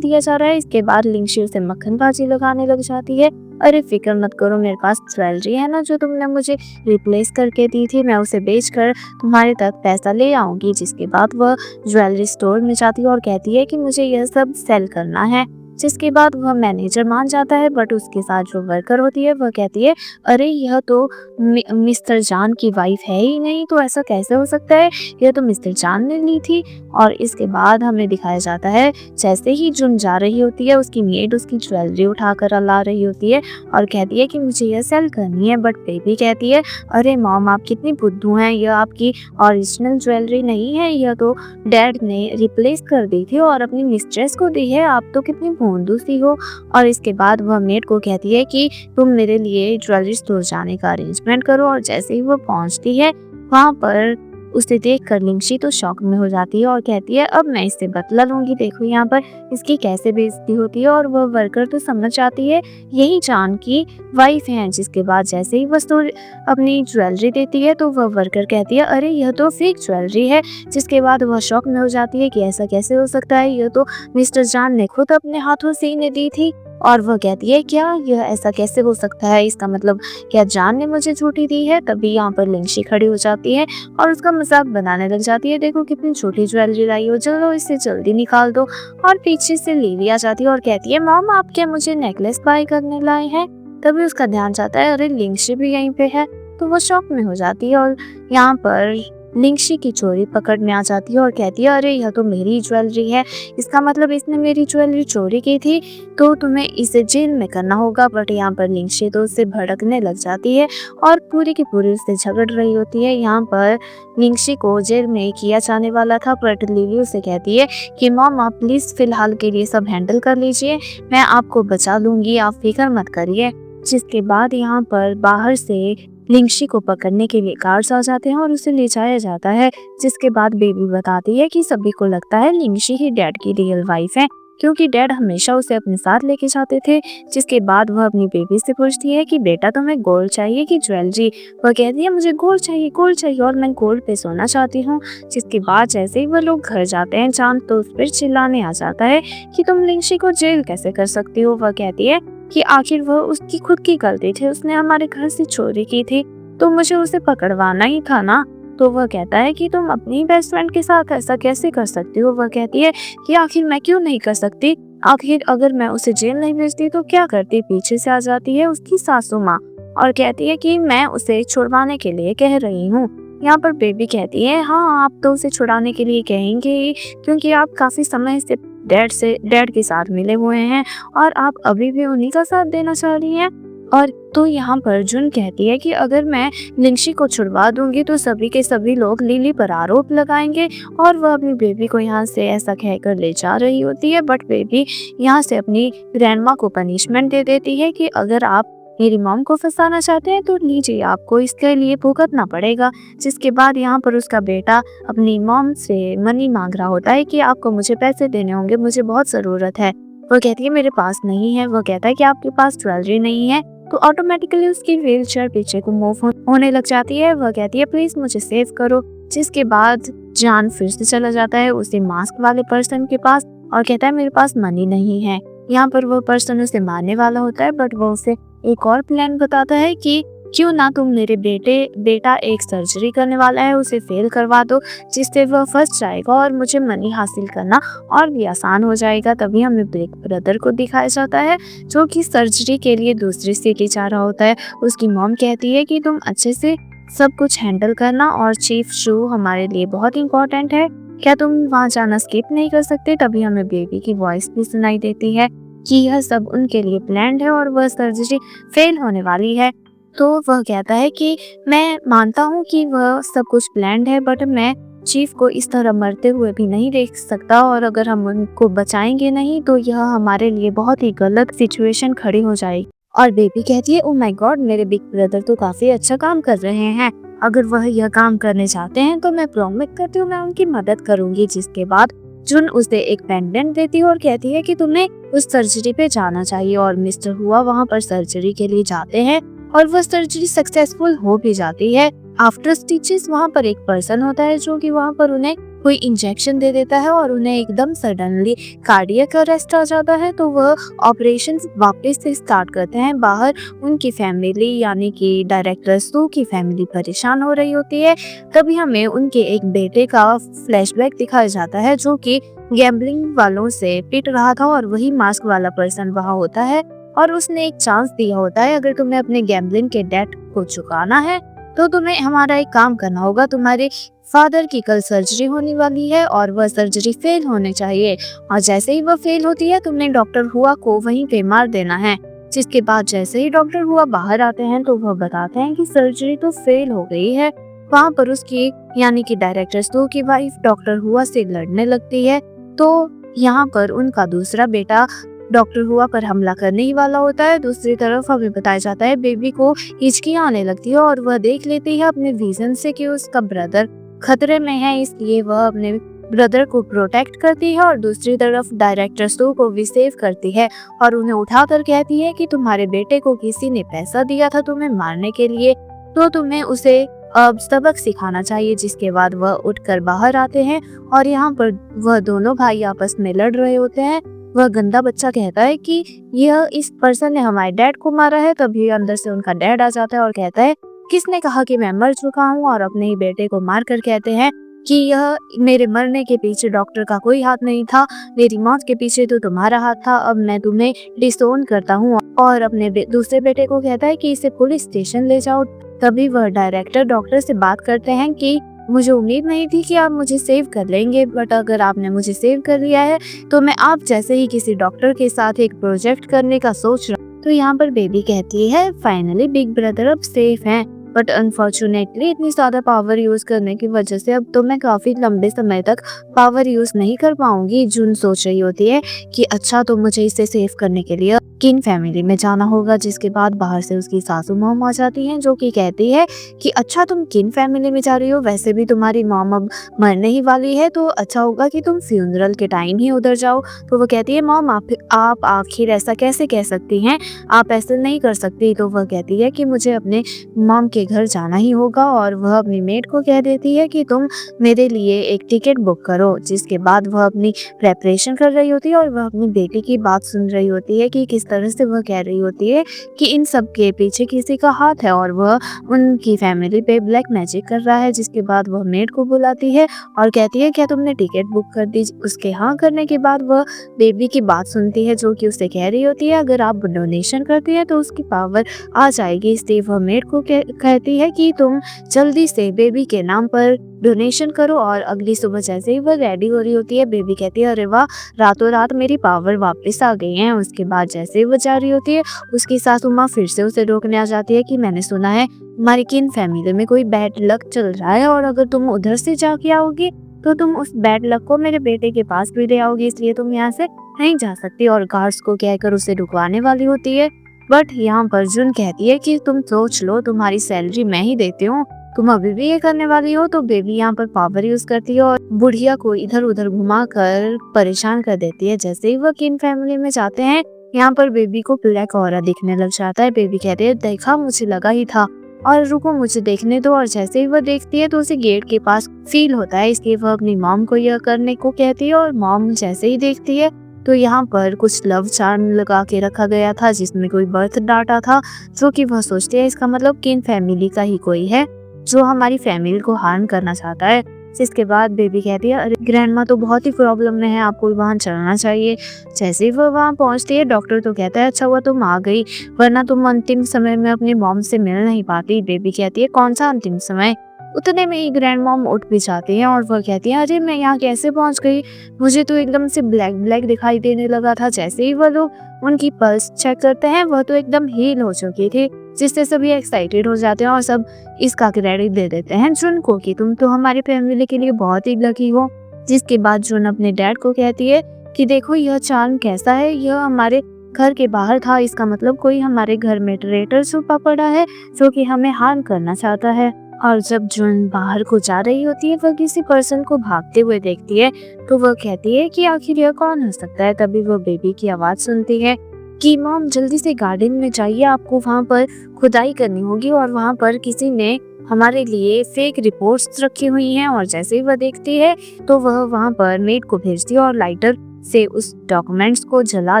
A: दिया जा रहा है। इसके बाद लिंशी उसे मक्खनबाजी लगाने लग जाती है, अरे फिक्र मत करो मेरे पास ज्वेलरी है ना जो तुमने मुझे रिप्लेस करके दी थी, मैं उसे बेचकर तुम्हारे तक पैसा ले आऊंगी। जिसके बाद वह ज्वेलरी स्टोर में जाती है और कहती है कि मुझे यह सब सेल करना है। जिसके बाद वह मैनेजर मान जाता है, बट उसके साथ जो वर्कर होती है वह कहती है अरे यह तो मिस्टर जान की वाइफ है ही नहीं, तो ऐसा कैसे हो सकता है, यह तो मिस्टर जान ने ली थी। और इसके बाद हमें दिखाया जाता है जैसे ही जुन जा रही होती है उसकी मेड उसकी ज्वेलरी उठाकर ला रही होती है और कहती है कि मुझे यह सेल करनी है। बट बेबी कहती है अरे मॉम आप कितनी बुद्धू हैं, यह आपकी ओरिजिनल ज्वेलरी नहीं है, यह तो डैड ने रिप्लेस कर दी थी और अपनी मिस्ट्रेस को दी है, आप तो कितनी भोंदू सी हो। और इसके बाद वह मेड को कहती है कि तुम मेरे लिए ज्वेलरी स्टोर जाने का अरेंजमेंट करो। और जैसे ही वो पहुंचती है वहां पर उसे देखकर लिंशी तो शॉक में हो जाती है और कहती है अब मैं इससे बदला लूंगी, देखो यहाँ पर इसकी कैसे बेइज्जती होती है। और वह वर्कर तो समझ जाती है यही जान की वाइफ है। जिसके बाद जैसे ही वह स्टोर अपनी ज्वेलरी देती है तो वह वर्कर कहती है अरे यह तो फेक ज्वेलरी है। जिसके बाद वह शॉक में हो जाती है कि ऐसा कैसे हो सकता है, यह तो मिस्टर जान ने खुद अपने हाथों से इन्हें दी थी। और वह कहती है क्या यह ऐसा कैसे हो सकता है, इसका मतलब क्या जान ने मुझे झूठी दी है। तभी यहाँ पर लिंशी खड़ी हो जाती है और उसका मजाक बनाने लग जाती है, देखो कितनी छोटी ज्वेलरी लाई हो, चलो इसे जल्दी निकाल दो। और पीछे से लिली आ जाती है और कहती है मॉम आप क्या मुझे नेकलेस बाय करने लाए हैं। तभी उसका ध्यान जाता है अरे लिंशी भी यहीं पे है, तो वो शॉक में हो जाती है और यहाँ पर लिंशी की चोरी पकड़ में आ जाती है और कहती है अरे यह तो मेरी ज्वेलरी है, इसका मतलब इसने मेरी ज्वेलरी चोरी की थी, तो तुम्हें इसे जेल में करना होगा। बट यहाँ पर लिंशी तो उससे भड़कने लग जाती है और पूरी की पूरी उससे झगड़ रही होती है। यहाँ पर लिंशी को जेल में किया जाने वाला था, बट लिली उसे कहती है कि मॉम आप प्लीज फिलहाल के लिए सब हैंडल कर लीजिए, मैं आपको बचा लूंगी, आप फिक्र मत करिए। जिसके बाद यहाँ पर बाहर से लिंशी को पकड़ने के लिए गार्ड्स आ जाते हैं और उसे ले जाया जाता है। जिसके बाद बेबी बताती है कि सभी को लगता है लिंशी ही डैड की रियल वाइफ है। क्योंकि डैड हमेशा उसे अपने साथ लेके जाते थे। जिसके बाद वह अपनी बेबी से पूछती है कि बेटा तुम्हें गोल्ड चाहिए कि ज्वेलरी। वह कहती है मुझे गोल्ड चाहिए और मैं गोल्ड पे सोना चाहती हूँ। जिसके बाद जैसे ही वह लोग घर जाते हैं चांद तो उस पर चिल्लाने आ जाता है कि तुम लिंशी को जेल कैसे कर सकती हो। वह कहती है कि आखिर वह उसकी खुद की गलती थी, उसने हमारे घर से चोरी की थी तो मुझे उसे पकड़वाना ही था ना। तो वह कहता है कि तुम अपनी बेस्ट फ्रेंड के साथ ऐसा कैसे कर सकती हो। वह कहती है कि आखिर मैं क्यों नहीं कर सकती, आखिर अगर मैं उसे जेल नहीं भेजती तो क्या करती। पीछे से आ जाती है उसकी सासू माँ और कहती है कि मैं उसे छुड़वाने के लिए कह रही हूँ। यहाँ पर बेबी कहती है हाँ आप तो उसे छुड़ाने के लिए कहेंगे ही, क्योंकि आप काफी समय से डैड के साथ मिले हुए हैं और आप अभी भी उन्हीं का साथ देना चाह रही हैं। और तो यहाँ पर जुन कहती है कि अगर मैं लिंशी को छुड़वा दूंगी तो सभी के सभी लोग लिली पर आरोप लगाएंगे और वह अपनी बेबी को यहाँ से ऐसा कहकर ले जा रही होती है। बट बेबी यहाँ से अपनी ग्रैंडमा को पनिशमेंट दे देती है कि अगर आप मेरी मॉम को फंसाना चाहते हैं तो लीजिए आपको इसके लिए भुगतना पड़ेगा। जिसके बाद यहाँ पर उसका बेटा अपनी मॉम से मनी मांग रहा होता है कि आपको मुझे पैसे देने होंगे, मुझे बहुत ज़रूरत है। वह कहती है मेरे पास नहीं है। वह कहता है कि आपके पास ज्वेलरी नहीं है। तो ऑटोमेटिकली उसकी व्हीलचेयर पीछे को मूव होने लग जाती है। वह कहती है प्लीज मुझे सेव करो। जिसके बाद जान फिर से चला जाता है उसी मास्क वाले पर्सन के पास और कहता है मेरे पास मनी नहीं है। यहाँ पर वो पर्सन उसे मारने वाला होता है बट वो उसे एक और प्लान बताता है कि क्यों ना तुम मेरे बेटा एक सर्जरी करने वाला है उसे फेल करवा दो, जिससे वह फंस जाएगा और मुझे मनी हासिल करना और भी आसान हो जाएगा। तभी हमें बिग ब्रदर को दिखाया जाता है जो कि सर्जरी के लिए दूसरी सिटी जा रहा होता है। उसकी मॉम कहती है कि तुम अच्छे से सब कुछ हैंडल करना और चीफ शू हमारे लिए बहुत इंपॉर्टेंट है, क्या तुम वहाँ जाना स्किप नहीं कर सकते। तभी हमें बेबी की वॉइस भी सुनाई देती है कि यह सब उनके लिए प्लान्ड है और वह सर्जरी फेल होने वाली है। तो वह कहता है कि मैं मानता हूँ कि वह सब कुछ प्लान्ड है बट मैं चीफ को इस तरह मरते हुए भी नहीं देख सकता और अगर हम उनको बचाएंगे नहीं तो यह हमारे लिए बहुत ही गलत सिचुएशन खड़ी हो जाएगी। और बेबी कहती है ओ माय गॉड मेरे बिग ब्रदर तो काफी अच्छा काम कर रहे हैं, अगर वह यह काम करने चाहते हैं तो मैं प्रॉमिस करती हूँ मैं उनकी मदद करूंगी। जिसके बाद जुन उसे एक पेंडेंट देती है और कहती है कि तुम्हें उस सर्जरी पे जाना चाहिए और मिस्टर हुआ वहाँ पर सर्जरी के लिए जाते हैं और वह सर्जरी सक्सेसफुल हो भी जाती है। आफ्टर स्टिचेस वहाँ पर एक पर्सन होता है जो कि वहाँ पर उन्हें कोई इंजेक्शन दे देता है और उन्हें एकदम सडनली कार्डियक अरेस्ट आ जाता है। तो वह ऑपरेशन वापस से स्टार्ट करते हैं। बाहर उनकी फैमिली यानी कि डायरेक्टर सू की फैमिली परेशान हो रही होती है। तभी हमें उनके एक बेटे का फ्लैशबैक दिखाया जाता है जो कि गैम्बलिंग वालों से पिट रहा था और वही मास्क वाला पर्सन वहाँ होता है और उसने एक चांस दिया होता है अगर तुम्हें अपने गैम्बलिंग के डेट को चुकाना है तो तुम्हें हमारा एक काम करना होगा, तुम्हारे फादर की कल सर्जरी होने वाली है और वह सर्जरी फेल होने चाहिए और जैसे ही वह फेल होती है तुमने डॉक्टर हुआ को वहीं पे मार देना है। जिसके बाद जैसे ही डॉक्टर हुआ बाहर आते हैं तो वह बताते हैं कि सर्जरी तो फेल हो गई है। वहाँ पर उसकी यानी कि डायरेक्टर सू की वाइफ डॉक्टर हुआ से लड़ने लगती है। तो यहाँ पर उनका दूसरा बेटा डॉक्टर हुआ पर हमला करने ही वाला होता है। दूसरी तरफ हमें बताया जाता है बेबी को हिचकियां आने लगती है और वह देख लेती है अपने विजन से कि उसका ब्रदर खतरे में है, इसलिए वह अपने ब्रदर को प्रोटेक्ट करती है और दूसरी तरफ डायरेक्टर सू को भी सेव करती है और उन्हें उठाकर कहती है कि तुम्हारे बेटे को किसी ने पैसा दिया था तुम्हें मारने के लिए तो तुम्हें उसे अब सबक सिखाना चाहिए। जिसके बाद वह उठकर बाहर आते हैं और यहाँ पर वह दोनों भाई आपस में लड़ रहे होते हैं। वह गंदा बच्चा कहता है कि यह इस पर्सन ने हमारे डैड को मारा है। तभी अंदर से उनका डैड आ जाता है और कहता है किसने कहा कि मैं मर चुका हूँ, और अपने ही बेटे को मार कर कहते हैं कि यह मेरे मरने के पीछे डॉक्टर का कोई हाथ नहीं था, मेरी मौत के पीछे तो तुम्हारा हाथ था, अब मैं तुम्हें डिसोन करता हूँ। और अपने दूसरे बेटे को कहता है कि इसे पुलिस स्टेशन ले जाओ। तभी वह डायरेक्टर डॉक्टर से बात करते हैं कि मुझे उम्मीद नहीं थी कि आप मुझे सेव कर लेंगे, बट अगर आपने मुझे सेव कर लिया है तो मैं आप जैसे ही किसी डॉक्टर के साथ एक प्रोजेक्ट करने का सोच रहा हूँ। तो यहाँ पर बेबी कहती है फाइनली बिग ब्रदर अब सेफ हैं, बट अनफॉर्चुनेटली इतनी ज्यादा पावर यूज करने की वजह से अब तो मैं काफी लंबे समय तक पावर यूज नहीं कर पाऊंगी। जून सोच रही होती है कि अच्छा तो मुझे इसे सेव करने के लिए किन फैमिली में जाना होगा। जिसके बाद बाहर से उसकी सासू मॉम आ जाती हैं, जो कि कहती है कि अच्छा तुम किन फैमिली में जा रही हो, वैसे भी तुम्हारी मॉम अब मरने ही वाली है, तो अच्छा होगा कि तुम फ्यूनरल के टाइम ही उधर जाओ। तो वो कहती है मॉम आप आखिर ऐसा कैसे कह सकती हैं, आप ऐसे नहीं कर सकती। तो वह कहती है कि मुझे अपने मॉम के घर जाना ही होगा, और वह अपनी मेड को कह देती है कि तुम मेरे लिए एक टिकट बुक करो। जिसके बाद वह अपनी प्रेपरेशन कर रही होती है और वह अपनी बेटी की बात सुन रही होती है कि किस तरह से वह कह रही होती है कि इन सब के पीछे किसी का हाथ है और वह उनकी फैमिली पे ब्लैक मैजिक कर रहा है। जिसके बाद वह मेड को बुलाती है और कहती है क्या तुमने टिकट बुक कर दी। उसके हाँ करने के बाद वह बेबी की बात सुनती है, जो कि उससे कह रही होती है अगर आप डोनेशन करती है तो उसकी पावर आ जाएगी। इसलिए वह मेड को कहती है कि तुम जल्दी से बेबी के नाम पर डोनेशन करो। और अगली सुबह जैसे ही वह रेडी हो रही होती है, बेबी कहती है अरे वाह, रातों रात मेरी पावर वापस आ गई है। उसके बाद जैसे ही वो जा रही होती है, उसकी सासू माँ फिर से उसे रोकने आ जाती है कि मैंने सुना है हमारी किन फैमिली में कोई बैड लक चल रहा है, और अगर तुम उधर से जाके आओगी तो तुम उस बैड लक को मेरे बेटे के पास भी ले आओगी, इसलिए तुम यहाँ से नहीं जा सकती। और गार्ड्स को कहकर उसे रुकवाने वाली होती है, बट यहाँ पर जुन कहती है कि तुम सोच लो, तुम्हारी सैलरी मैं ही देती हूँ, तुम अभी भी ये करने वाली हो। तो बेबी यहाँ पर पावर यूज करती है और बुढ़िया को इधर उधर घुमा कर परेशान कर देती है। जैसे ही वह किन फैमिली में जाते हैं, यहाँ पर बेबी को ब्लैक ऑरा दिखने लग जाता है। बेबी कहती है देखा, मुझे लगा ही था, और रुको मुझे देखने दो। और जैसे ही वह देखती है तो उसे गेट के पास फील होता है, इसलिए वह अपनी मॉम को यह करने को कहती है। और मॉम जैसे ही देखती है तो यहाँ पर कुछ लव चार्म लगा के रखा गया था जिसमें कोई बर्थ डाटा था, जो कि वह सोचती है इसका मतलब किन फैमिली का ही कोई है जो हमारी फैमिली को हार्म करना चाहता है। जिसके बाद बेबी कहती है अरे ग्रैंडमा तो बहुत ही प्रॉब्लम में है, आपको वहाँ चलना चाहिए। जैसे ही वह वहाँ पहुँचती है, डॉक्टर तो कहता है अच्छा हुआ तुम आ गई, वरना तुम अंतिम समय में अपनी मॉम से मिल नहीं पाती। बेबी कहती है कौन सा अंतिम समय। उतने में ही ग्रैंड मॉम उठ भी जाती है और वह कहती है अरे मैं यहाँ कैसे पहुँच गई, मुझे तो एकदम से ब्लैक ब्लैक दिखाई देने लगा था। जैसे ही वह लोग उनकी पल्स चेक करते हैं, वह तो एकदम हील हो चुकी थी, जिससे सभी एक्साइटेड हो जाते हैं और सब इसका क्रेडिट दे देते हैं जुन को कि तुम तो हमारी फैमिली के लिए बहुत ही लकी हो। जिसके बाद जुन अपने डैड को कहती है कि देखो यह चार्म कैसा है, यह हमारे घर के बाहर था, इसका मतलब कोई हमारे घर में ट्रेटर छुपा पड़ा है जो कि हमें हार्म करना चाहता है। और जब जुन बाहर को जा रही होती है, वह किसी पर्सन को भागते हुए देखती है, तो वह कहती है कि आखिर यह कौन हो सकता है। तभी वह बेबी की आवाज सुनती है कि मॉम जल्दी से गार्डन में जाइए, आपको वहाँ पर खुदाई करनी होगी और वहाँ पर किसी ने हमारे लिए फेक रिपोर्ट्स रखी हुई हैं। और जैसे ही वह देखती है तो वह वहाँ पर मेड को भेजती है और लाइटर से उस डॉक्यूमेंट्स को जला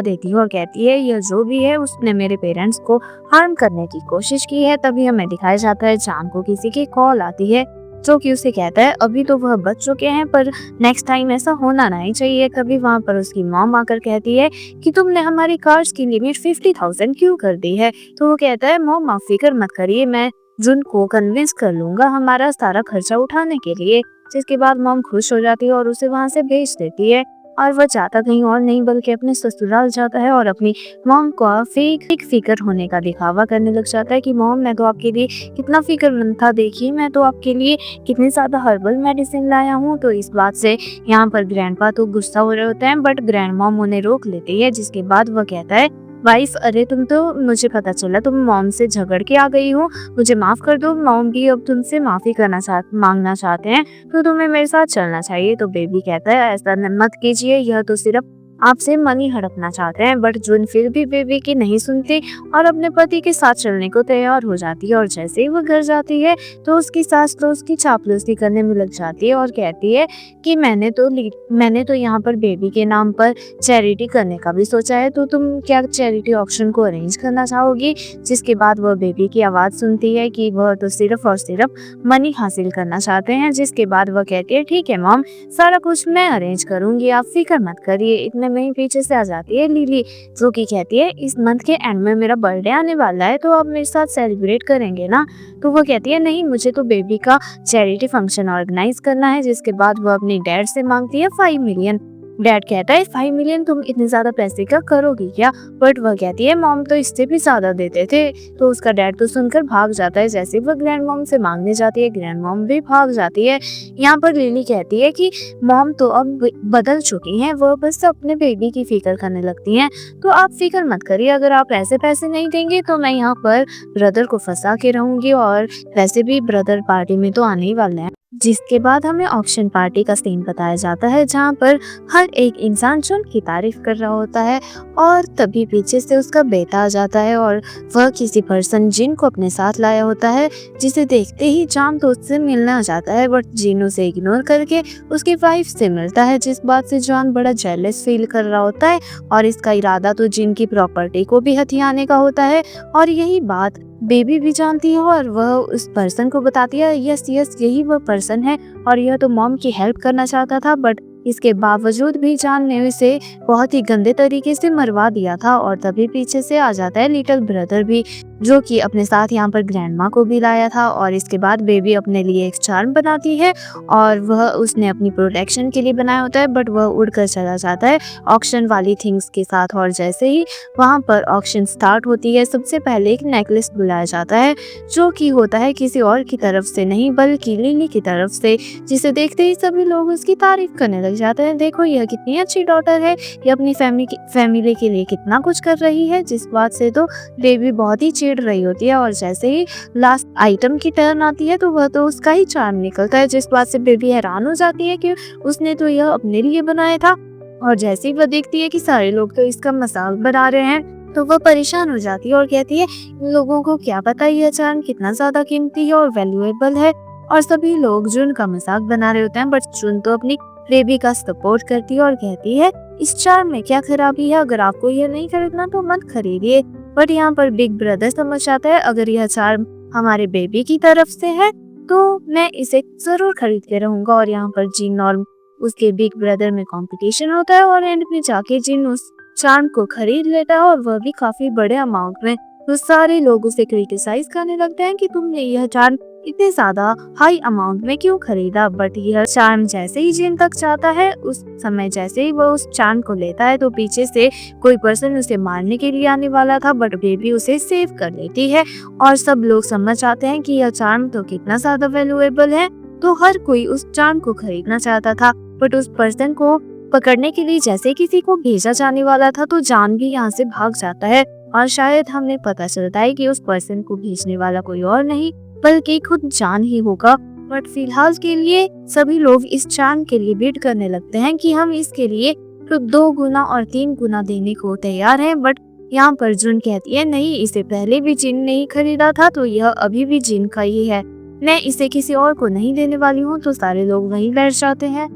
A: देती है और कहती है यह जो भी है उसने मेरे पेरेंट्स को हार्म करने की कोशिश की है। तभी हमें दिखाया जाता है चांद को किसी की कॉल आती है, जो कि उसे कहता है अभी तो वह बच चुके हैं पर नेक्स्ट टाइम ऐसा होना नहीं चाहिए। तभी वहाँ पर उसकी मॉम आकर कहती है कि तुमने हमारी कार्स की लिमिट 50,000 क्यों कर दी है। तो वो कहता है मॉम आप फिक्र मत करिए, मैं जुन को कन्विंस कर लूंगा हमारा सारा खर्चा उठाने के लिए। जिसके बाद मॉम खुश हो जाती है और उसे वहाँ से भेज देती है और वह जाता कहीं और नहीं बल्कि अपने ससुराल जाता है और अपनी मॉम को फेक फिकर होने का दिखावा करने लग जाता है कि मॉम मैं तो आपके लिए कितना फिक्रमंद था, देखिए मैं तो आपके लिए कितनी ज्यादा हर्बल मेडिसिन लाया हूँ। तो इस बात से यहाँ पर ग्रैंडपा तो गुस्सा हो रहे होते हैं, बट ग्रैंड मॉम उन्हें रोक लेती है। जिसके बाद वह कहता है वाइफ अरे तुम तो, मुझे पता चला तुम मॉम से झगड़ के आ गई हो, मुझे माफ कर दो, मॉम भी अब तुमसे माफी मांगना चाहते हैं, तो तुम्हें मेरे साथ चलना चाहिए। तो बेबी कहता है ऐसा मत कीजिए, यह तो सिर्फ आपसे मनी हड़पना चाहते हैं। बट जुन फिर भी बेबी की नहीं सुनती और अपने पति के साथ चलने को तैयार हो जाती है। और जैसे ही वो घर जाती है तो उसकी सास तो उसकी चापलूसी करने में लग जाती है और कहती है कि मैंने तो यहाँ पर बेबी के नाम पर चैरिटी करने का भी सोचा है, तो तुम क्या चैरिटी ऑक्शन को अरेंज करना चाहोगी। जिसके बाद वह बेबी की आवाज सुनती है कि वह तो सिर्फ और सिर्फ मनी हासिल करना चाहते हैं। जिसके बाद वह कहती है ठीक है मॉम, सारा कुछ मैं अरेंज करूंगी, आप फिक्र मत करिए। इतने में ही पीछे से आ जाती है लिली, जो कि कहती है इस मंथ के एंड में मेरा बर्थडे आने वाला है, तो आप मेरे साथ सेलिब्रेट करेंगे ना। तो वो कहती है नहीं, मुझे तो बेबी का चैरिटी फंक्शन ऑर्गेनाइज करना है। जिसके बाद वो अपनी डैड से मांगती है 5 मिलियन। डैड कहता है 5 मिलियन तुम इतने ज्यादा पैसे का करोगी क्या? बट वह कहती है मॉम तो इससे भी ज्यादा देते थे। तो उसका डैड तो सुनकर भाग जाता है। जैसे वह ग्रैंड मॉम से मांगने जाती है, ग्रैंड मॉम भी भाग जाती है। यहाँ पर लिली कहती है कि मॉम तो अब बदल चुकी हैं, वह बस अपने बेबी की फिक्र करने लगती हैं। तो आप फिक्र मत करिए, अगर आप ऐसे पैसे नहीं देंगे तो मैं यहाँ पर ब्रदर को फंसा के रहूंगी, और वैसे भी ब्रदर पार्टी में तो आने ही वाले हैं। जिसके बाद हमें ऑक्शन पार्टी का सीन बताया जाता है, जहाँ पर हर एक इंसान जुन की तारीफ कर रहा होता है, और तभी पीछे से उसका बेटा आ जाता है और वह किसी पर्सन जिन को अपने साथ लाया होता है, जिसे देखते ही जान तो उससे मिलने आ जाता है, बट जिन उसे इग्नोर करके उसकी वाइफ से मिलता है, जिस बात से जॉन बड़ा जेलस फील कर रहा होता है। और इसका इरादा तो जिन की प्रॉपर्टी को भी हथियाने का होता है, और यही बात बेबी भी जानती है और वह उस पर्सन को बताती है यस यही वह पर्सन है, और यह तो मॉम की हेल्प करना चाहता था, बट इसके बावजूद भी जान ने उसे बहुत ही गंदे तरीके से मरवा दिया था। और तभी पीछे से आ जाता है लिटिल ब्रदर भी, जो कि अपने साथ यहाँ पर ग्रैंडमा को भी लाया था। और इसके बाद बेबी अपने लिए एक चार्म बनाती है, और वह उसने अपनी प्रोटेक्शन के लिए बनाया होता है, बट वह उड़कर चला जाता है ऑक्शन वाली थिंग्स के साथ। और जैसे ही वहाँ पर ऑक्शन स्टार्ट होती है, सबसे पहले एक नेकलेस बुलाया जाता है, जो कि होता है किसी और की तरफ से नहीं बल्कि लिली की तरफ से, जिसे देखते ही सभी लोग उसकी तारीफ करने लग जाते हैं। देखो यह कितनी अच्छी डॉटर है, ये अपनी फैमिली के लिए कितना कुछ कर रही है, जिस बात से तो बेबी बहुत ही चिढ़ रही होती है। और जैसे ही लास्ट आइटम की टर्न आती है तो वह तो उसका ही चार्म निकलता है, जिस बात से बेबी हैरान हो जाती है कि उसने तो यह अपने लिए बनाया था। और जैसे ही वह देखती है कि सारे लोग तो इसका मजाक बना रहे हैं, तो वह परेशान हो जाती है और कहती है इन लोगों को क्या पता यह चार्म कितना ज्यादा कीमती है और वैल्यूएबल है। और सभी लोग जुन का मजाक बना रहे होते हैं, बट जुन तो अपनी बेबी का सपोर्ट करती है और कहती है इस चार्म में क्या खराबी है, अगर आपको यह नहीं खरीदना तो मत खरीदिए। बट यहाँ पर बिग ब्रदर समझ आता है अगर यह चार्म हमारे बेबी की तरफ से है तो मैं इसे जरूर खरीद के रहूंगा। और यहाँ पर जिन और उसके बिग ब्रदर में कंपटीशन होता है, और एंड में जाके जिन उस चार्म को खरीद लेता है, और वह भी काफी बड़े अमाउंट में। तो सारे लोग उसे क्रिटिसाइज करने लगते हैं कि तुमने यह चार्म इतने ज्यादा हाई अमाउंट में क्यों खरीदा। बट यह चार्म जैसे ही जिन तक जाता है, उस समय जैसे ही वह उस चार्म को लेता है तो पीछे से कोई पर्सन उसे मारने के लिए आने वाला था, बट बेबी उसे सेव कर लेती है। और सब लोग समझ आते हैं कि यह चार्म तो कितना ज्यादा वैल्यूएबल है, तो हर कोई उस चार्म को खरीदना चाहता था। बट उस पर्सन को पकड़ने के लिए जैसे किसी को भेजा जाने वाला था, तो जान भी यहाँ से भाग जाता है। और शायद हमें पता चलता है कि उस पर्सन को भेजने वाला कोई और नहीं बल्कि खुद जान ही होगा। बट फिलहाल के लिए सभी लोग इस चार्म के लिए बिड करने लगते हैं कि हम इसके लिए तो 2 गुना और 3 गुना देने को तैयार हैं। बट यहाँ पर जुन कहती है नहीं, इसे पहले भी जिन ने ही खरीदा था, तो यह अभी भी जिन का ही है, मैं इसे किसी और को नहीं देने वाली हूँ। तो सारे लोग वहीं बैठ जाते हैं।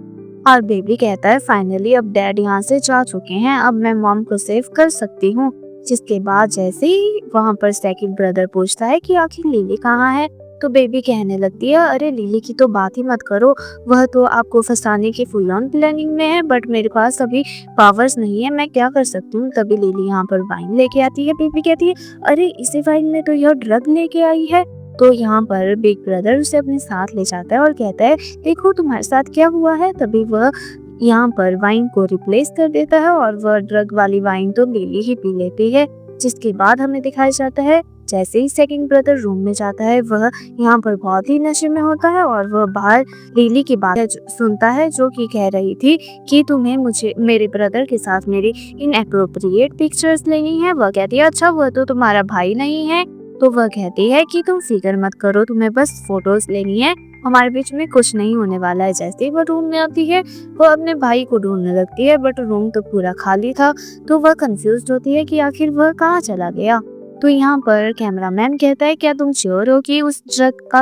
A: और बेबी कहता है फाइनली अब डैड यहाँ से जा चुके हैं, अब मैं मॉम को सेव कर सकती हूँ। जिसके बाद जैसे ही वहाँ पर सेकंड ब्रदर पूछता है कि आखिर लिली कहाँ है, तो बेबी कहने लगती है अरे लिली की तो बात ही मत करो, वह तो आपको फंसाने की फुल ऑन प्लानिंग में है, बट मेरे पास अभी पावर्स नहीं है, मैं क्या कर सकती हूँ। तभी लिली यहाँ पर वाइन लेके आती है। बेबी कहती है अरे इसी वाइन में तो यह ड्रग लेके आई है। तो यहाँ पर बिग ब्रदर उसे अपने साथ ले जाता है और कहता है देखो तुम्हारे साथ क्या हुआ है। तभी वह यहाँ पर वाइन को रिप्लेस कर देता है और वह ड्रग वाली वाइन तो लिली ही पी लेती है। जिसके बाद हमें दिखाया जाता है जैसे ही सेकंड ब्रदर रूम में जाता है, वह यहाँ पर बहुत ही नशे में होता है और वह बाहर लिली की बात सुनता है, जो कि कह रही थी कि तुम्हें मुझे मेरे ब्रदर के साथ मेरी इनएप्रोप्रिएट पिक्चर्स लेनी है। वह कहती है अच्छा वह तो तुम्हारा भाई नहीं है। तो वह कहती है कि तुम फिक्र मत करो, तुम्हें बस फोटोज लेनी है, हमारे बीच में कुछ नहीं होने वाला है। जैसे ही वह रूम में आती है वह अपने भाई को ढूंढने लगती है, बट रूम तो पूरा खाली था। तो वह कंफ्यूज होती है कि आखिर वह कहाँ चला गया। तो यहाँ पर कैमरामैन कहता है क्या तुम श्योर हो कि उस ड्रग का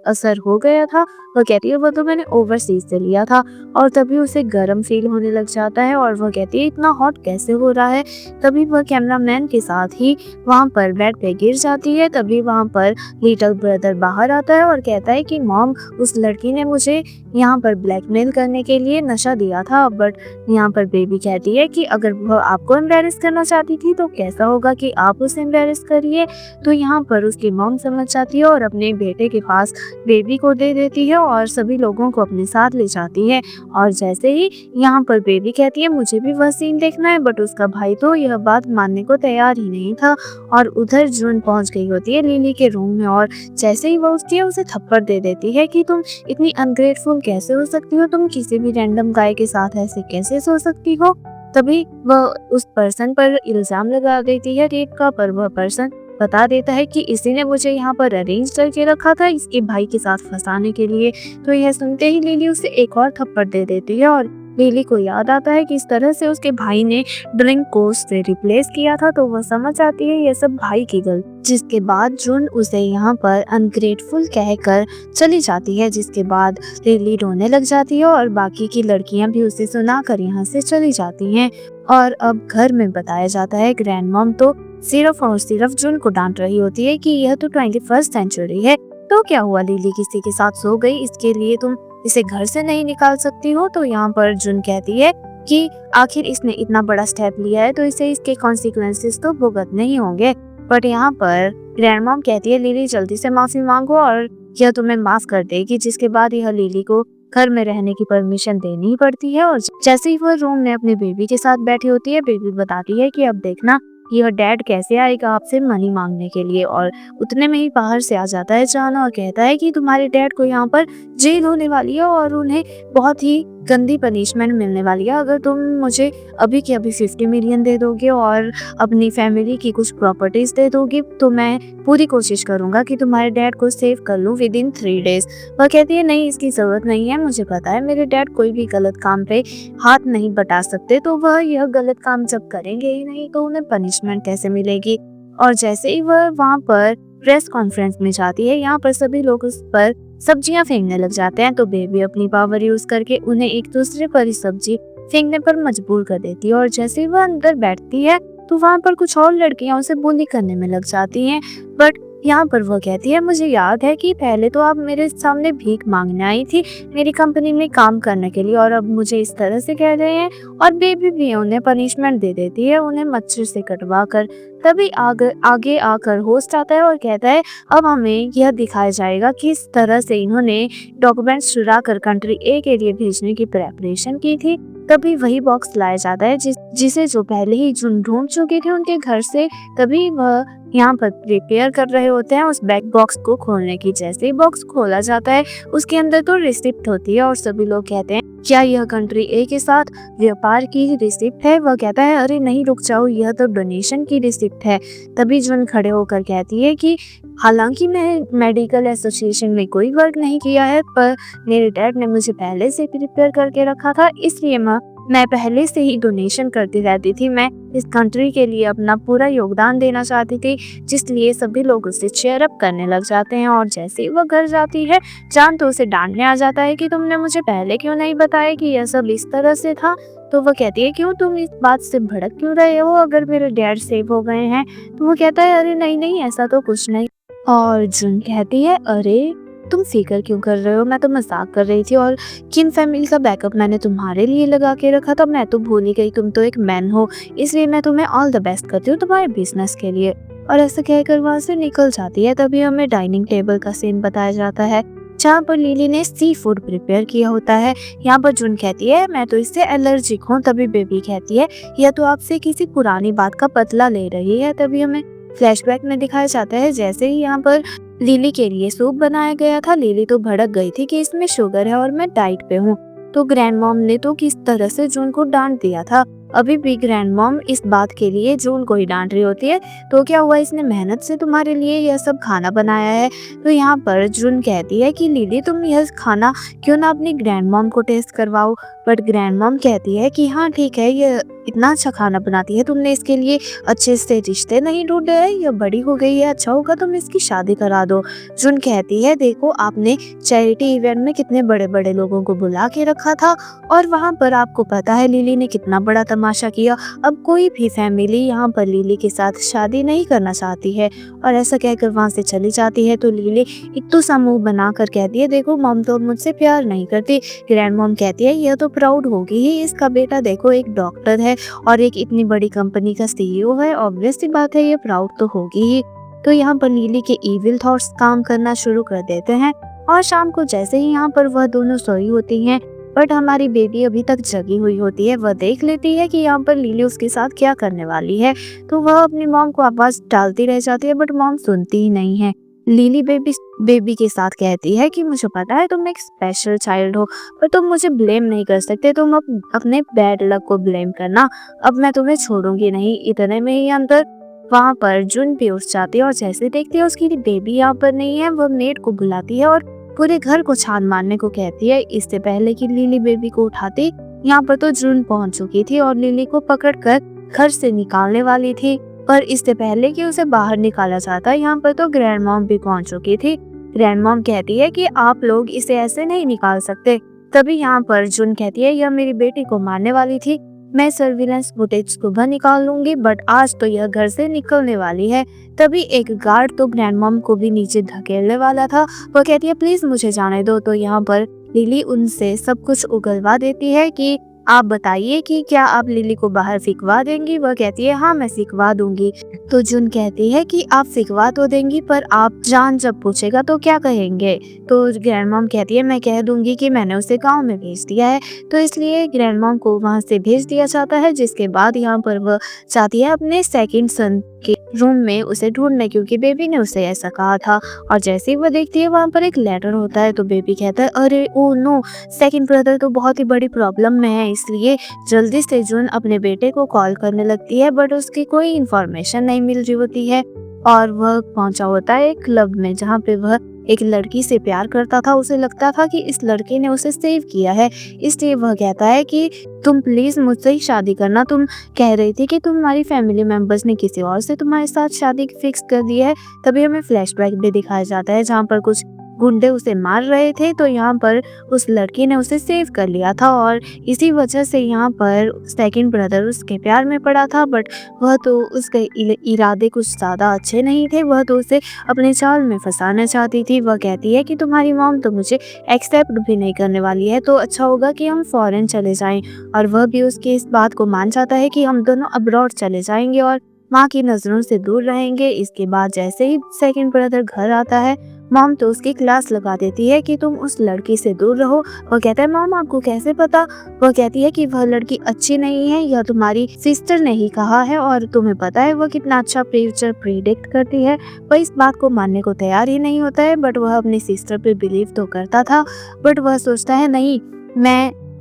A: असर हो गया था। वह कहती है वो तो मैंने ओवरसीज से लिया था। और तभी उसे गर्म फील होने लग जाता है और वह कहती है इतना हॉट कैसे हो रहा है। तभी वह कैमरामैन के साथ ही वहाँ पर बेड पे गिर जाती है। तभी वहाँ पर लिटिल ब्रदर बाहर आता है और कहता है कि मॉम उस लड़की ने मुझे यहाँ पर ब्लैकमेल करने के लिए नशा दिया था। बट यहाँ पर बेबी कहती है कि अगर वह आपको एम्बेरस करना चाहती थी तो कैसा होगा कि आप उसे एम्बेरस करिए। तो यहाँ पर उसकी मॉम समझ जाती है और अपने बेटे के पास बेबी को दे देती है और सभी लोगों को अपने साथ ले जाती है। और जैसे ही यहाँ पर बेबी कहती है मुझे भी वह सीन देखना है, बट उसका भाई तो यह बात मानने को तैयार ही नहीं था। और उधर जून पहुंच गई होती है लिली के रूम में, और जैसे ही वो उठती है उसे थप्पड़ दे देती है कि तुम इतनी अनग्रेटफुल कैसे हो सकती हो, तुम किसी भी रैंडम गाय के साथ ऐसे कैसे सो सकती हो। तभी वह उस पर्सन पर इल्जाम लगा देती है रेप का, पर वह पर्सन बता देता है कि इसी ने मुझे यहाँ पर अरेंज करके रखा था इसके भाई के साथ फंसाने के लिए। तो यह सुनते ही लिली उसे एक और थप्पड़ दे देती है, और लिली को याद आता है कि इस तरह से उसके भाई ने ड्रिंक को उससे रिप्लेस किया था। तो वह समझ आती है यह सब भाई की गलती, जिसके बाद जून उसे यहाँ पर अनग्रेटफुल कहकर चली जाती है। जिसके बाद लिली रोने लग जाती है और बाकी की लड़कियां भी उसे सुनाकर यहाँ से चली जाती हैं। और अब घर में बताया जाता है ग्रैंड मॉम तो सिर्फ और सिर्फ जून को डांट रही होती है कि यह तो 21st सेंचुरी है, तो क्या हुआ लिली किसी के साथ सो गई, इसके लिए तुम इसे घर से नहीं निकाल सकती हो। तो यहाँ पर जून कहती है कि आखिर इसने इतना बड़ा स्टेप लिया है तो इसे इसके कॉन्सिक्वेंसेस तो भुगतने ही होंगे। बट यहाँ पर ग्रैंड मॉम कहती है लिली जल्दी से माफी मांगो और यह तुम्हें माफ कर देगी। जिसके बाद यह लिली को घर में रहने की परमिशन देनी ही पड़ती है। और जैसे ही वह रूम में अपने बेबी के साथ बैठी होती है, बेबी बताती है कि अब देखना यह डैड कैसे आएगा आपसे मनी मांगने के लिए। और उतने में ही बाहर से आ जाता है जाना और कहता है कि तुम्हारे डैड को यहाँ पर जेल होने वाली है और उन्हें बहुत ही गंदी पनिशमेंट मिलने वाली है अगर तुम मुझे अभी के अभी 50 मिलियन दे दोगे और अपनी फैमिली की कुछ प्रॉपर्टीज दे दोगे, तो मैं पूरी कोशिश करूंगा कि तुम्हारे डैड को सेव कर लूं विद इन 3 डेज। वह कहती है नहीं इसकी जरूरत नहीं है, मुझे पता है मेरे डैड कोई भी गलत काम पे हाथ नहीं बटा सकते, तो वह यह गलत काम जब करेंगे ही नहीं तो उन्हें पनिशमेंट कैसे मिलेगी। और जैसे ही वह वहाँ पर प्रेस कॉन्फ्रेंस में जाती है, यहाँ पर सभी लोग उस पर सब्जियां फेंकने लग जाते हैं। तो बेबी अपनी पावर यूज करके उन्हें एक दूसरे पर ही सब्जी फेंकने पर मजबूर कर देती है। और जैसे ही वह अंदर बैठती है तो वहाँ पर कुछ और लड़कियां उसे बुली करने में लग जाती हैं। बट यहाँ पर वह कहती है मुझे याद है कि पहले तो आप मेरे सामने भीख मांगने आई थी मेरी कंपनी में काम करने के लिए, और अब मुझे इस तरह से कह रहे हैं। और बेबी भी उन्हें पनिशमेंट दे देती है उन्हें मच्छर से कटवा कर। तभी आगे आकर होस्ट आता है और कहता है अब हमें यह दिखाया जाएगा कि इस तरह से इन्होंने डॉक्यूमेंट्स चुरा कर कंट्री ए के लिए भेजने की प्रेपरेशन की थी। तभी वही बॉक्स लाया जाता है जिसे जो पहले ही ढूंढ चुके थे उनके घर से। तभी वह यहाँ पर प्रिपेयर कर रहे होते हैं उस बैक बॉक्स को खोलने की। जैसे ही बॉक्स खोला जाता है उसके अंदर तो रिसिप्ट होती है और सभी लोग कहते हैं क्या यह कंट्री ए के साथ व्यापार की रिसिप्ट है। वह कहता है अरे नहीं रुक जाओ, यह तो डोनेशन की रिसिप्ट है। तभी जून खड़े होकर कहती है कि हालांकि मैं मेडिकल एसोसिएशन में कोई वर्क नहीं किया है, पर मेरे डैड ने मुझे पहले से प्रिपेयर करके रखा था, इसलिए मैं पहले से ही डोनेशन करती रहती थी। मैं इस कंट्री के लिए अपना पूरा योगदान देना चाहती थी, जिसलिए सभी लोग उसे चेयर अप करने लग जाते हैं। और जैसे ही वह घर जाती है जान तो उसे डांटने आ जाता है कि तुमने मुझे पहले क्यों नहीं बताया कि यह सब इस तरह से था। तो वह कहती है क्यों तुम इस बात से भड़क क्यों रहे हो अगर मेरे डैड सेव हो गए हैं। तो वो कहता है अरे नहीं नहीं ऐसा तो कुछ नहीं। और जून कहती है अरे तुम फिक्र क्यों कर रहे हो, मैं तो मजाक कर रही थी और किन फैमिली का बैकअप मैंने तुम्हारे लिए लगा के रखा था, मैं तो भूल ही गई तुम तो एक मैन हो, इसलिए मैं तुम्हें ऑल द बेस्ट करती हूँ तुम्हारे बिजनेस के लिए। और ऐसा कहकर वहाँ से निकल जाती है। तभी हमें डाइनिंग टेबल का सीन बताया जाता है जहाँ पर लिली ने सी फूड प्रिपेयर किया होता है। यहाँ पर जून कहती है मैं तो इससे एलर्जिक हूँ। तभी बेबी कहती है यह तो आपसे किसी पुरानी बात का बदला ले रही है। तभी हमें फ्लैशबैक में दिखाया जाता है जैसे ही यहाँ पर लिली के लिए सूप बनाया गया था, लिली तो भड़क गई थी कि इसमें शुगर है और मैं डाइट पे हूँ। तो ग्रैंड मॉम ने तो किस तरह से जून को डांट दिया था। अभी भी ग्रैंड मॉम इस बात के लिए जून को ही डांट रही होती है, तो क्या हुआ इसने मेहनत से तुम्हारे लिए यह सब खाना बनाया है। तो यहाँ पर जून कहती है कि लिली तुम यह खाना क्यों ना अपनी ग्रैंड मॉम को टेस्ट करवाओ। बट ग्रैंड मॉम कहती है कि हाँ ठीक है, ये इतना अच्छा खाना बनाती है, तुमने इसके लिए अच्छे से रिश्ते नहीं ढूंढे हैं, यह बड़ी हो गई है, अच्छा होगा तुम इसकी शादी करा दो। जून कहती है देखो आपने चैरिटी इवेंट में कितने बड़े बड़े लोगों को बुला के रखा था और वहाँ पर आपको पता है लिली ने कितना बड़ा तमाशा किया। अब कोई भी फैमिली यहाँ पर लिली के साथ शादी नहीं करना चाहती है। और ऐसा कहकर वहाँ से चली जाती है। तो लिली एक तो समूह बनाकर कहती है देखो मॉम तो मुझसे प्यार नहीं करती। ग्रैंड मॉम कहती है यह तो प्राउड होगी ही, इसका बेटा देखो एक डॉक्टर है और एक इतनी बड़ी कंपनी का CEO है, ऑब्वियस सी बात है ये प्राउड तो होगी ही। तो यहाँ पर लिली के इविल थॉट्स काम करना शुरू कर देते हैं और शाम को जैसे ही यहाँ पर वह दोनों सोई होती हैं, बट हमारी बेबी अभी तक जगी हुई होती है। वह देख लेती है कि यहाँ पर लिली उसके साथ क्या करने वाली है, तो वह अपनी मॉम को आवाज डालती रह जाती है, बट मॉम सुनती ही नहीं है। लिली बेबी के साथ कहती है कि मुझे पता है तुम एक स्पेशल चाइल्ड हो, पर तुम मुझे ब्लेम नहीं कर सकते, तुम अपने बैड लक को ब्लेम करना, अब मैं तुम्हें छोड़ूंगी नहीं। इतने में ही अंदर वहाँ पर जुन भी उठ जाती है और जैसे देखती है उसकी बेबी यहाँ पर नहीं है, वह मेड को बुलाती है और पूरे घर को छान मारने को कहती है। इससे पहले कि लिली बेबी को उठाती, यहाँ पर तो जुन पहुंच चुकी थी और लिली को पकड़कर घर से निकालने वाली थी। पर इससे पहले कि उसे बाहर निकाला जाता, यहाँ पर तो ग्रैंड मॉम भी पहुंच चुकी थी। ग्रैंड मॉम कहती है कि आप लोग इसे ऐसे नहीं निकाल सकते। तभी यहाँ पर जुन कहती है यह मेरी बेटी को मारने वाली थी, मैं सर्विलेंस फुटेज सुबह निकाल लूंगी, बट आज तो यह घर से निकलने वाली है। तभी एक गार्ड तो ग्रैंड मॉम को भी नीचे धकेलने वाला था। वह कहती है प्लीज मुझे जाने दो। तो यहाँ पर लिली उनसे सब कुछ उगलवा देती है कि आप बताइए कि क्या आप लिली को बाहर फिकवा देंगी। वह कहती है हाँ मैं फिकवा दूंगी। तो जुन कहती है कि आप फिकवा तो देंगी, पर आप जान जब पूछेगा तो क्या कहेंगे। तो ग्रैंड मॉम कहती है मैं कह दूंगी कि मैंने उसे गांव में भेज दिया है। तो इसलिए ग्रैंड मॉम को वहां से भेज दिया जाता है, जिसके बाद यहाँ पर वह चाहती है अपने सेकंड सन के रूम में उसे ढूंढने, क्योंकि बेबी ने उसे ऐसा कहा था। और जैसे ही वह देखती है वहां पर एक लेटर होता है, तो बेबी कहता है अरे ओ नो, सेकंड ब्रदर तो बहुत ही बड़ी प्रॉब्लम में है। इसलिए जल्दी से जुन अपने बेटे को कॉल करने लगती है, बट उसकी कोई इन्फॉर्मेशन नहीं मिल रही होती है। और वह पहुंचा होता है एक क्लब में, जहाँ पे वह एक लड़की से प्यार करता था। उसे लगता था कि इस लड़के ने उसे सेव किया है, इसलिए वह कहता है कि तुम प्लीज मुझसे ही शादी करना। तुम कह रही थी कि तुम्हारी फैमिली मेंबर्स ने किसी और से तुम्हारे साथ शादी फिक्स कर दी है। तभी हमें फ्लैशबैक भी दिखाया जाता है जहाँ पर कुछ गुंडे उसे मार रहे थे, तो यहाँ पर उस लड़की ने उसे सेव कर लिया था और इसी वजह से यहाँ पर सेकंड ब्रदर उसके प्यार में पड़ा था। बट वह तो उसके इरादे कुछ ज़्यादा अच्छे नहीं थे, वह तो उसे अपने चाल में फंसाना चाहती थी। वह कहती है कि तुम्हारी मॉम तो मुझे एक्सेप्ट भी नहीं करने वाली है, तो अच्छा होगा कि हम फॉरेन चले जाएं। और वह भी उसकी इस बात को मान जाता है कि हम दोनों अब्रॉड चले जाएंगे और माँ की नज़रों से दूर रहेंगे। इसके बाद जैसे ही सेकंड ब्रदर घर आता है, मॉम तो उसकी क्लास लगा देती है कि तुम उस लड़की से दूर रहो। वह कहता है मॉम आपको कैसे पता। वह कहती है कि वह लड़की अच्छी नहीं है, यह तुम्हारी सिस्टर ने ही कहा है और तुम्हें पता है वह कितना अच्छा फ्यूचर प्रिडिक्ट करती है। वह इस बात को मानने को तैयार ही नहीं होता है, बट वह अपनी सिस्टर पे बिलीव तो करता था। बट वह सोचता है नहीं,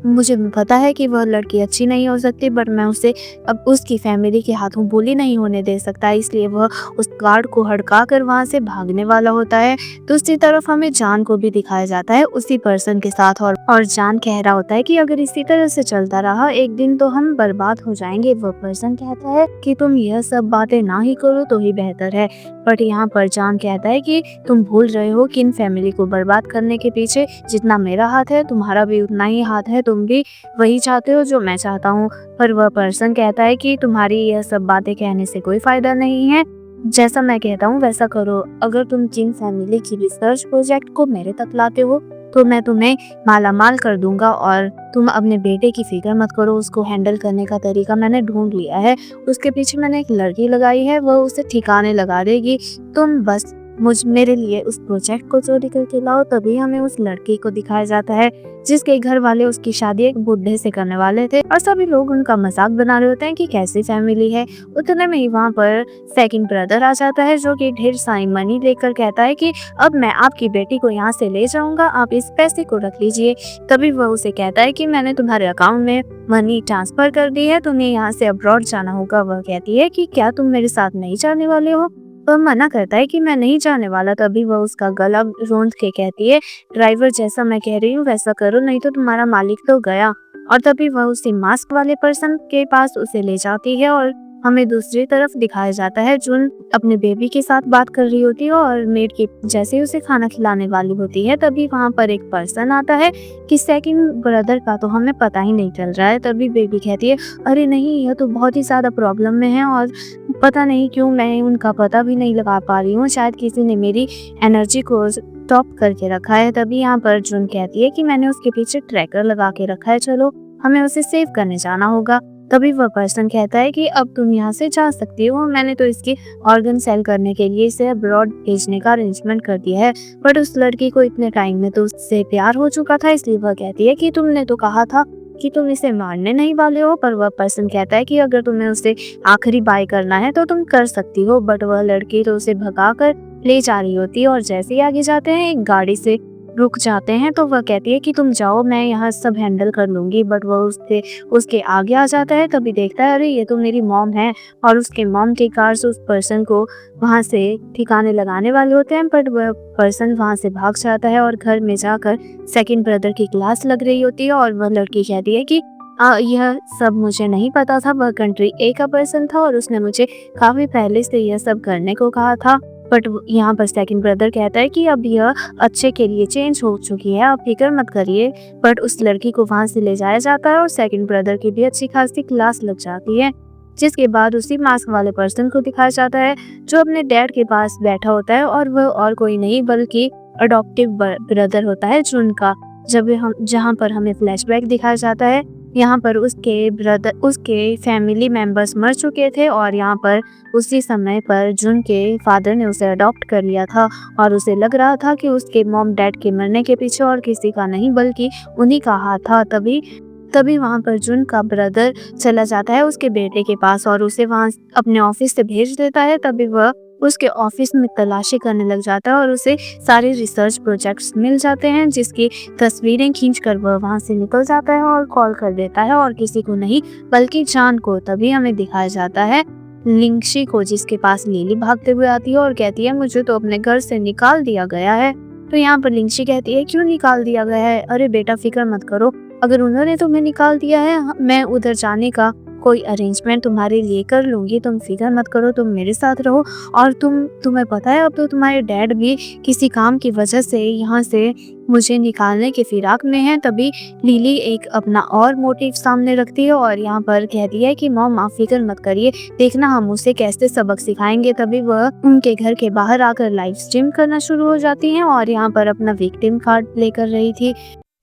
A: मुझे पता है कि वह लड़की अच्छी नहीं हो सकती, बट मैं उसे अब उसकी फैमिली के हाथों बुली नहीं होने दे सकता। इसलिए वह उस गार्ड को हड़का कर वहाँ से भागने वाला होता है। दूसरी तरफ हमें जान को भी दिखाया जाता है उसी पर्सन के साथ, और जान कह रहा होता है कि अगर इसी तरह से चलता रहा एक दिन तो हम बर्बाद हो जाएंगे। वह पर्सन कहता है कि तुम यह सब बातें ना ही करो तो ही बेहतर है। बट यहाँ पर जान कहता है कि तुम भूल रहे हो कि इन फैमिली को बर्बाद करने के पीछे जितना मेरा हाथ है तुम्हारा भी उतना ही हाथ है, तुम भी वही चाहते हो जो मैं चाहता हूँ। पर वह पर्सन कहता है कि तुम्हारी यह सब बातें कहने से कोई फायदा नहीं है, जैसा मैं कहता हूँ वैसा करो। अगर तुम जिन फैमिली की रिसर्च प्रोजेक्ट को मेरे तक लाते हो तो मैं तुम्हें माला माल कर दूंगा, और तुम अपने बेटे की फिक्र मत करो, उसको हैंडल करने का तरीका मैंने ढूंढ लिया है। उसके पीछे मैंने एक लड़की लगाई है, वह उसे ठिकाने लगा देगी। तुम बस मेरे लिए उस प्रोजेक्ट को चोरी करके लाओ। तभी हमें उस लड़की को दिखाया जाता है जिसके घर वाले उसकी शादी एक बुढ़े से करने वाले थे, और सभी लोग उनका मजाक बना रहे होते हैं कि कैसी फैमिली है। उतने में ही वहाँ पर सेकंड ब्रदर आ जाता है जो कि ढेर सारी मनी लेकर कहता है कि अब मैं आपकी बेटी को यहाँ से ले जाऊंगा, आप इस पैसे को रख लीजिए। तभी वह उसे कहता है कि मैंने तुम्हारे अकाउंट में मनी ट्रांसफर कर दी है, तुम्हें यहाँ से अब्रॉड जाना होगा। वह कहती है कि क्या तुम मेरे साथ नहीं जाने वाले हो। वह मना करता है कि मैं नहीं जाने वाला। तभी वह उसका गला रोंद के कहती है ड्राइवर जैसा मैं कह रही हूँ वैसा करो, नहीं तो तुम्हारा मालिक तो गया। और तभी वह उसी मास्क वाले पर्सन के पास उसे ले जाती है और हमें दूसरी तरफ दिखाया जाता है जुन अपने बेबी के साथ बात कर रही होती है और मेड की जैसे उसे खाना खिलाने वाली होती है। तभी वहाँ पर एक पर्सन आता है कि सेकंड ब्रदर का तो हमें पता ही नहीं चल रहा है। तभी बेबी कहती है अरे नहीं, यह तो बहुत ही ज्यादा प्रॉब्लम में है और पता नहीं क्यों मैं उनका पता भी नहीं लगा पा रही हूँ, शायद किसी ने मेरी एनर्जी को स्टॉप करके रखा है। तभी यहाँ पर जुन कहती है कि मैंने उसके पीछे ट्रैकर लगा के रखा है, चलो हमें उसे सेव करने जाना होगा। तभी वह पर्सन कहता है कि अब तुम यहाँ से जा सकती हो, मैंने तो इसकी ऑर्गन सेल करने के लिए इसे अब्रॉड भेजने का अरेंजमेंट कर दिया है। बट उस लड़की को इतने टाइम में तो उससे प्यार हो चुका था, इसलिए वह कहती है कि तुमने तो कहा था कि तुम इसे मारने नहीं वाले हो। पर वह पर्सन कहता है कि अगर तुम्हें उसे आखिरी बाय करना है तो तुम कर सकती हो। बट वह लड़की तो उसे भगा कर ले जा रही होती है और जैसे ही आगे जाते हैं एक गाड़ी से रुक जाते हैं तो वह कहती है कि तुम जाओ, मैं यहाँ सब हैंडल कर लूंगी। बट वह उसके आगे आ जाता है, तभी देखता है अरे ये तो मेरी मॉम है, और उसके मॉम के कार से उस पर्सन को वहाँ से ठिकाने लगाने वाले होते हैं। बट वह पर्सन वहाँ से भाग जाता है और घर में जाकर सेकंड ब्रदर की क्लास लग रही होती है और वह लड़की कहती है कि यह सब मुझे नहीं पता था, वह कंट्री ए का पर्सन था और उसने मुझे काफी पहले से यह सब करने को कहा था। बट यहाँ पर सेकंड ब्रदर कहता है कि अब यह अच्छे के लिए चेंज हो चुकी है, आप फिक्र मत करिए। बट उस लड़की को वहां से ले जाया जाता है और सेकंड ब्रदर की भी अच्छी खासी क्लास लग जाती है, जिसके बाद उसी मास्क वाले पर्सन को दिखाया जाता है जो अपने डैड के पास बैठा होता है और वह और कोई नहीं बल्कि अडॉप्टिव ब्रदर होता है जुन का। जहाँ पर हमें फ्लैशबैक दिखाया जाता है, यहाँ पर उसके फैमिली मेंबर्स मर चुके थे और यहाँ पर उसी समय पर जुन के फादर ने उसे अडॉप्ट कर लिया था और उसे लग रहा था कि उसके मॉम डैड के मरने के पीछे और किसी का नहीं बल्कि उन्हीं का हाथ था। तभी वहाँ पर जुन का ब्रदर चला जाता है उसके बेटे के पास और उसे वहाँ अपने ऑफिस से भेज देता है। तभी वह उसके ऑफिस में तलाशी करने लग जाता है और उसे सारे रिसर्च प्रोजेक्ट्स मिल जाते हैं, जिसकी तस्वीरें खींचकर वह वहां से निकल जाता है और कॉल कर देता है और किसी को नहीं बल्कि जान को। तभी हमें दिखाया जाता है लिंगशी को, जिसके पास लीली भागते हुए आती है और कहती है मुझे तो अपने घर से निकाल दिया गया है। तो यहाँ पर लिंगशी कहती है क्यों निकाल दिया गया है? अरे बेटा फिक्र मत करो, अगर उन्होंने तुम्हें निकाल दिया है मैं उधर जाने का कोई अरेंजमेंट तुम्हारे लिए कर लूंगी, तुम फिक्र मत करो, तुम मेरे साथ रहो। और तुम्हें पता है अब तो तुम्हारे डैड भी किसी काम की वजह से यहाँ से मुझे निकालने के फिराक में है। तभी लीली एक अपना और मोटिव सामने रखती है और यहाँ पर कहती है कि मॉम आप फिक्र मत करिए, देखना हम उसे कैसे सबक सिखाएंगे। तभी वह उनके घर के बाहर आकर लाइव स्ट्रीम करना शुरू हो जाती है और यहाँ पर अपना विक्टिम कार्ड प्ले कर रही थी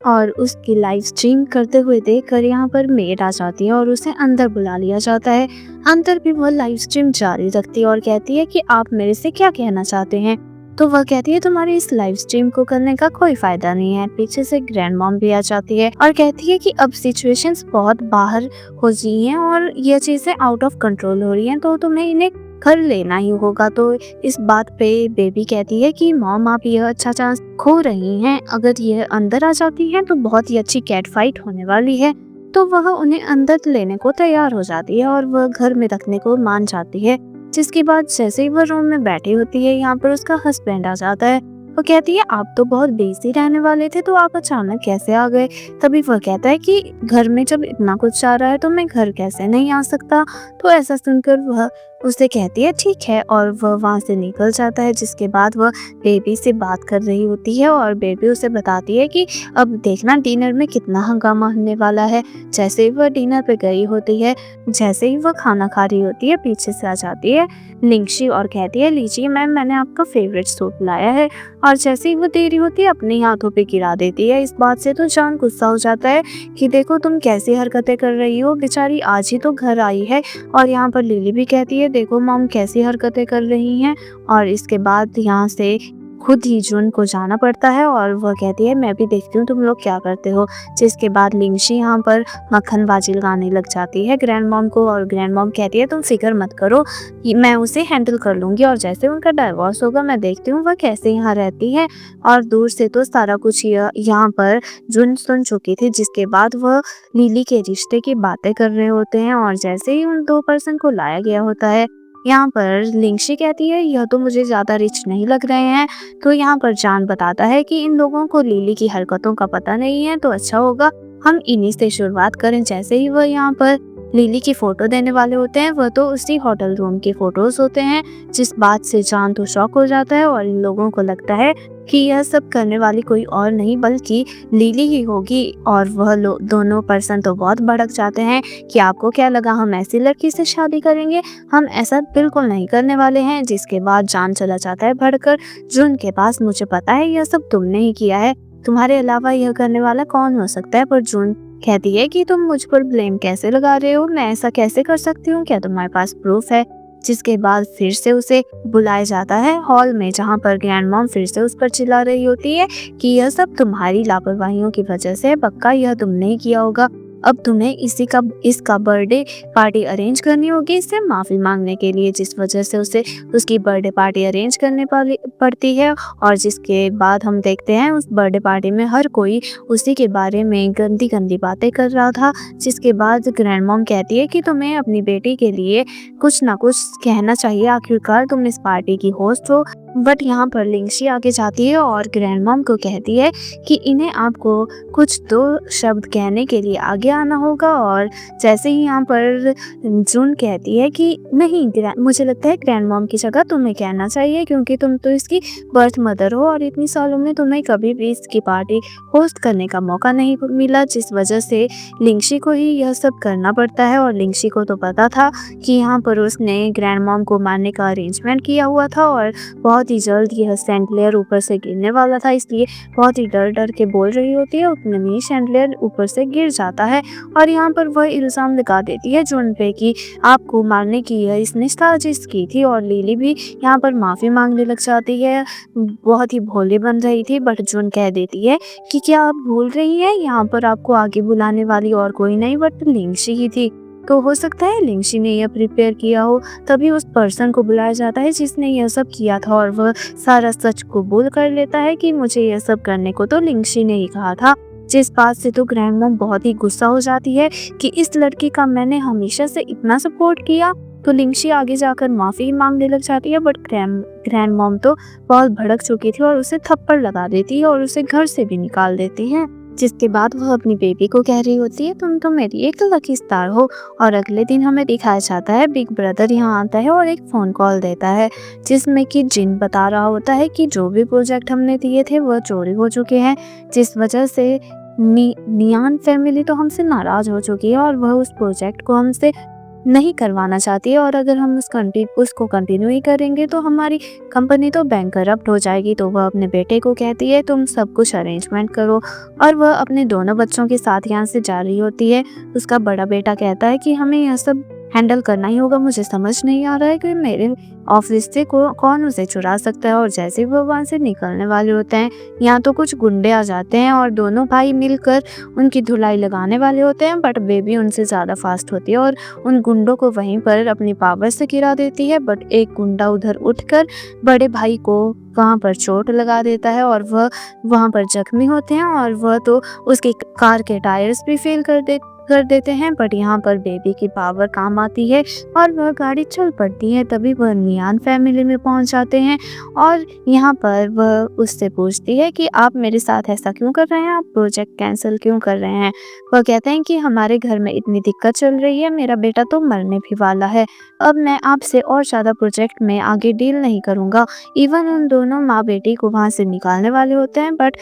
A: और उसकी लाइव स्ट्रीम करते हुए देखकर यहाँ पर मेड आ जाती है और उसे अंदर बुला लिया जाता है। अंदर भी वह लाइव स्ट्रीम जारी रखती है और कहती है कि आप मेरे से क्या कहना चाहते हैं? तो वह कहती है तुम्हारी इस लाइव स्ट्रीम को करने का कोई फायदा नहीं है। पीछे से ग्रैंड मॉम भी आ जाती है और कहती है कि अब सिचुएशंस बहुत बाहर हो गई हैं और ये चीजें आउट ऑफ कंट्रोल हो रही हैं, तो तुम्हें इन्हें कर लेना ही होगा। तो इस बात पे बेबी कहती है कि मॉम आप यह अच्छा चांस खो रही हैं, अगर ये अंदर आ जाती हैं तो बहुत ही अच्छी कैट फाइट होने वाली है। तो वह उन्हें अंदर लेने को तैयार हो जाती है और वह घर में रखने को मान जाती है। जिसके बाद जैसे ही वह रूम में बैठी होती है यहाँ पर उसका हस्बैंड आ जाता है। वो कहती है आप तो बहुत बिजी रहने वाले थे तो आप अचानक कैसे आ गए? तभी वह कहता है कि घर में जब इतना कुछ आ रहा है तो मैं घर कैसे नहीं आ सकता। तो ऐसा सुनकर वह उसे कहती है ठीक है और वह वहाँ से निकल जाता है। जिसके बाद वह बेबी से बात कर रही होती है और बेबी उसे बताती है कि अब देखना डिनर में कितना हंगामा होने वाला है। जैसे ही वह डिनर पे गई होती है, जैसे ही वह खाना खा रही होती है, पीछे से आ जाती है लिंगशी और कहती है लीजिए मैम मैंने आपका फेवरेट सूप लाया है। और जैसे ही वो दे रही होती है अपने हाथों पे गिरा देती है। इस बात से तो जान गुस्सा हो जाता है कि देखो तुम कैसी हरकतें कर रही हो, बेचारी आज ही तो घर आई है। और यहाँ पर लिली भी कहती है देखो मॉम कैसी हरकतें कर रही हैं। और इसके बाद यहाँ से खुद ही जुन को जाना पड़ता है और वह कहती है मैं भी देखती हूँ तुम लोग क्या करते हो। जिसके बाद लिंगशी यहाँ पर मक्खनबाजी लगाने लग जाती है ग्रैंड मॉम को और ग्रैंड मॉम कहती है तुम फिक्र मत करो, मैं उसे हैंडल कर लूंगी और जैसे उनका डाइवोर्स होगा मैं देखती हूँ वह कैसे यहाँ रहती है। और दूर से तो सारा कुछ यहाँ पर जुन सुन चुकी थी। जिसके बाद वह लिली के रिश्ते की बातें कर रहे होते हैं और जैसे ही उन दो पर्सन को लाया गया होता है यहाँ पर लिंगशी कहती है यह तो मुझे ज्यादा रिच नहीं लग रहे हैं। तो यहाँ पर जान बताता है कि इन लोगों को लिली की हरकतों का पता नहीं है, तो अच्छा होगा हम इन्हीं से शुरुआत करें। जैसे ही वह यहाँ पर लिली की फोटो देने वाले होते हैं वह तो उसी होटल रूम की फोटोज होते हैं। जिस बात से जान तो शॉक हो जाता है और इन लोगों को लगता है कि यह सब करने वाली कोई और नहीं बल्कि लिली ही होगी। और वह दोनों पर्सन तो बहुत भड़क जाते हैं कि आपको क्या लगा हम ऐसी लड़की से शादी करेंगे, हम ऐसा बिल्कुल नहीं करने वाले हैं। जिसके बाद जान चला जाता है भड़कर जुन के पास, मुझे पता है यह सब तुमने ही किया है, तुम्हारे अलावा यह करने वाला कौन हो सकता है। पर जुन कहती है कि तुम मुझ पर ब्लेम कैसे लगा रहे हो, मैं ऐसा कैसे कर सकती हूँ, क्या तुम्हारे पास प्रूफ है। जिसके बाद फिर से उसे बुलाया जाता है हॉल में, जहाँ पर ग्रैंड मॉम फिर से उस पर चिल्ला रही होती है कि यह सब तुम्हारी लापरवाहियों की वजह से है, पक्का यह तुमने ही किया होगा। अब तुम्हें इसका बर्थडे पार्टी अरेंज करनी होगी इससे माफ़ी मांगने के लिए, जिस वजह से उसे उसकी बर्थडे पार्टी अरेंज करने पड़ती है। और जिसके बाद हम देखते हैं उस बर्थडे पार्टी में हर कोई उसी के बारे में गंदी गंदी बातें कर रहा था। जिसके बाद ग्रैंड मॉम कहती है कि तुम्हें अपनी बेटी के लिए कुछ ना कुछ कहना चाहिए, आखिरकार तुम इस पार्टी की होस्ट हो। बट यहाँ पर लिंगशी आगे जाती है और ग्रैंड मॉम को कहती है कि इन्हें आपको कुछ दो शब्द कहने के लिए आगे आना होगा। और जैसे ही यहाँ पर जून कहती है कि नहीं, मुझे लगता है ग्रैंड मॉम की जगह तुम्हें कहना चाहिए, क्योंकि तुम तो इसकी बर्थ मदर हो और इतनी सालों में तुम्हें कभी भी इसकी पार्टी होस्ट करने का मौका नहीं मिला, जिस वजह से लिंगशी को ही यह सब करना पड़ता है। और लिंगशी को तो पता था कि यहाँ पर उसने ग्रैंड मॉम को मारने का अरेंजमेंट किया हुआ था और बहुत ही जल्द यह सैंडलेयर ऊपर से गिरने वाला था, इसलिए बहुत ही डर डर के बोल रही होती है। उतने में ही सैंडलेयर ऊपर से गिर जाता है और यहाँ पर वह इल्ज़ाम लगा देती है जून पे कि आपको मारने की यह इसने साजिश की थी। और लिली भी यहाँ पर माफ़ी मांगने लग जाती है, बहुत ही भोली बन रही थी। बट जून कह देती है कि क्या आप भूल रही हैं, यहाँ पर आपको आगे बुलाने वाली और कोई नहीं बट लिंगशी ही थी। तो हो सकता है लिंगशी ने यह प्रिपेयर किया हो, तभी उस पर्सन को बुलाया जाता है जिसने यह सब किया था। और वह सारा सच कबूल कर लेता है कि मुझे यह सब करने को तो लिंगशी ने ही कहा था। जिस बात से तो ग्रैंड मॉम बहुत ही गुस्सा हो जाती है कि इस लड़की का मैंने हमेशा से इतना सपोर्ट किया। तो लिंगशी आगे जाकर माफ़ी मांगने लग जाती है, बट ग्रैंड मॉम तो बहुत भड़क चुकी थी और उसे थप्पड़ लगा देती है और उसे घर से भी निकाल देती है। जिसके बाद वह अपनी बेबी को कह रही होती है तुम तो मेरी एक लकी स्टार हो। और अगले दिन हमें दिखाया जाता है बिग ब्रदर यहाँ आता है और एक फ़ोन कॉल देता है, जिसमें कि जिन बता रहा होता है कि जो भी प्रोजेक्ट हमने दिए थे वह चोरी हो चुके हैं, जिस वजह से नियान फैमिली तो हमसे नाराज़ हो चुकी है और वह उस प्रोजेक्ट को हमसे नहीं करवाना चाहती है। और अगर हम उसको कंटिन्यू ही करेंगे तो हमारी कंपनी तो बैंकरप्ट हो जाएगी। तो वह अपने बेटे को कहती है तुम सब कुछ अरेंजमेंट करो, और वह अपने दोनों बच्चों के साथ यहाँ से जा रही होती है। उसका बड़ा बेटा कहता है कि हमें यह सब हैंडल करना ही होगा, मुझे समझ नहीं आ रहा है कि मेरे ऑफिस से कौन उसे चुरा सकता है। और जैसे वो वहाँ से निकलने वाले होते हैं, यहाँ तो कुछ गुंडे आ जाते हैं और दोनों भाई मिलकर उनकी धुलाई लगाने वाले होते हैं। बट बेबी उनसे ज़्यादा फास्ट होती है और उन गुंडों को वहीं पर अपनी पावर से गिरा देती है। बट एक गुंडा उधर उठकर बड़े भाई को वहाँ पर चोट लगा देता है और वह वहाँ पर जख्मी होते हैं और वह तो उसकी कार के टायर्स भी फेल कर देते हैं। बट यहाँ पर बेबी की पावर काम आती है और वह गाड़ी चल पड़ती है। तभी वह नियान फैमिली में पहुँच जाते हैं और यहाँ पर वह उससे पूछती है कि आप मेरे साथ ऐसा क्यों कर रहे हैं, आप प्रोजेक्ट कैंसिल क्यों कर रहे हैं। वह कहते हैं कि हमारे घर में इतनी दिक्कत चल रही है, मेरा बेटा तो मरने भी वाला है, अब मैं आपसे और ज़्यादा प्रोजेक्ट में आगे डील नहीं करूँगा। इवन उन दोनों माँ बेटी को वहाँ से निकालने वाले होते हैं, बट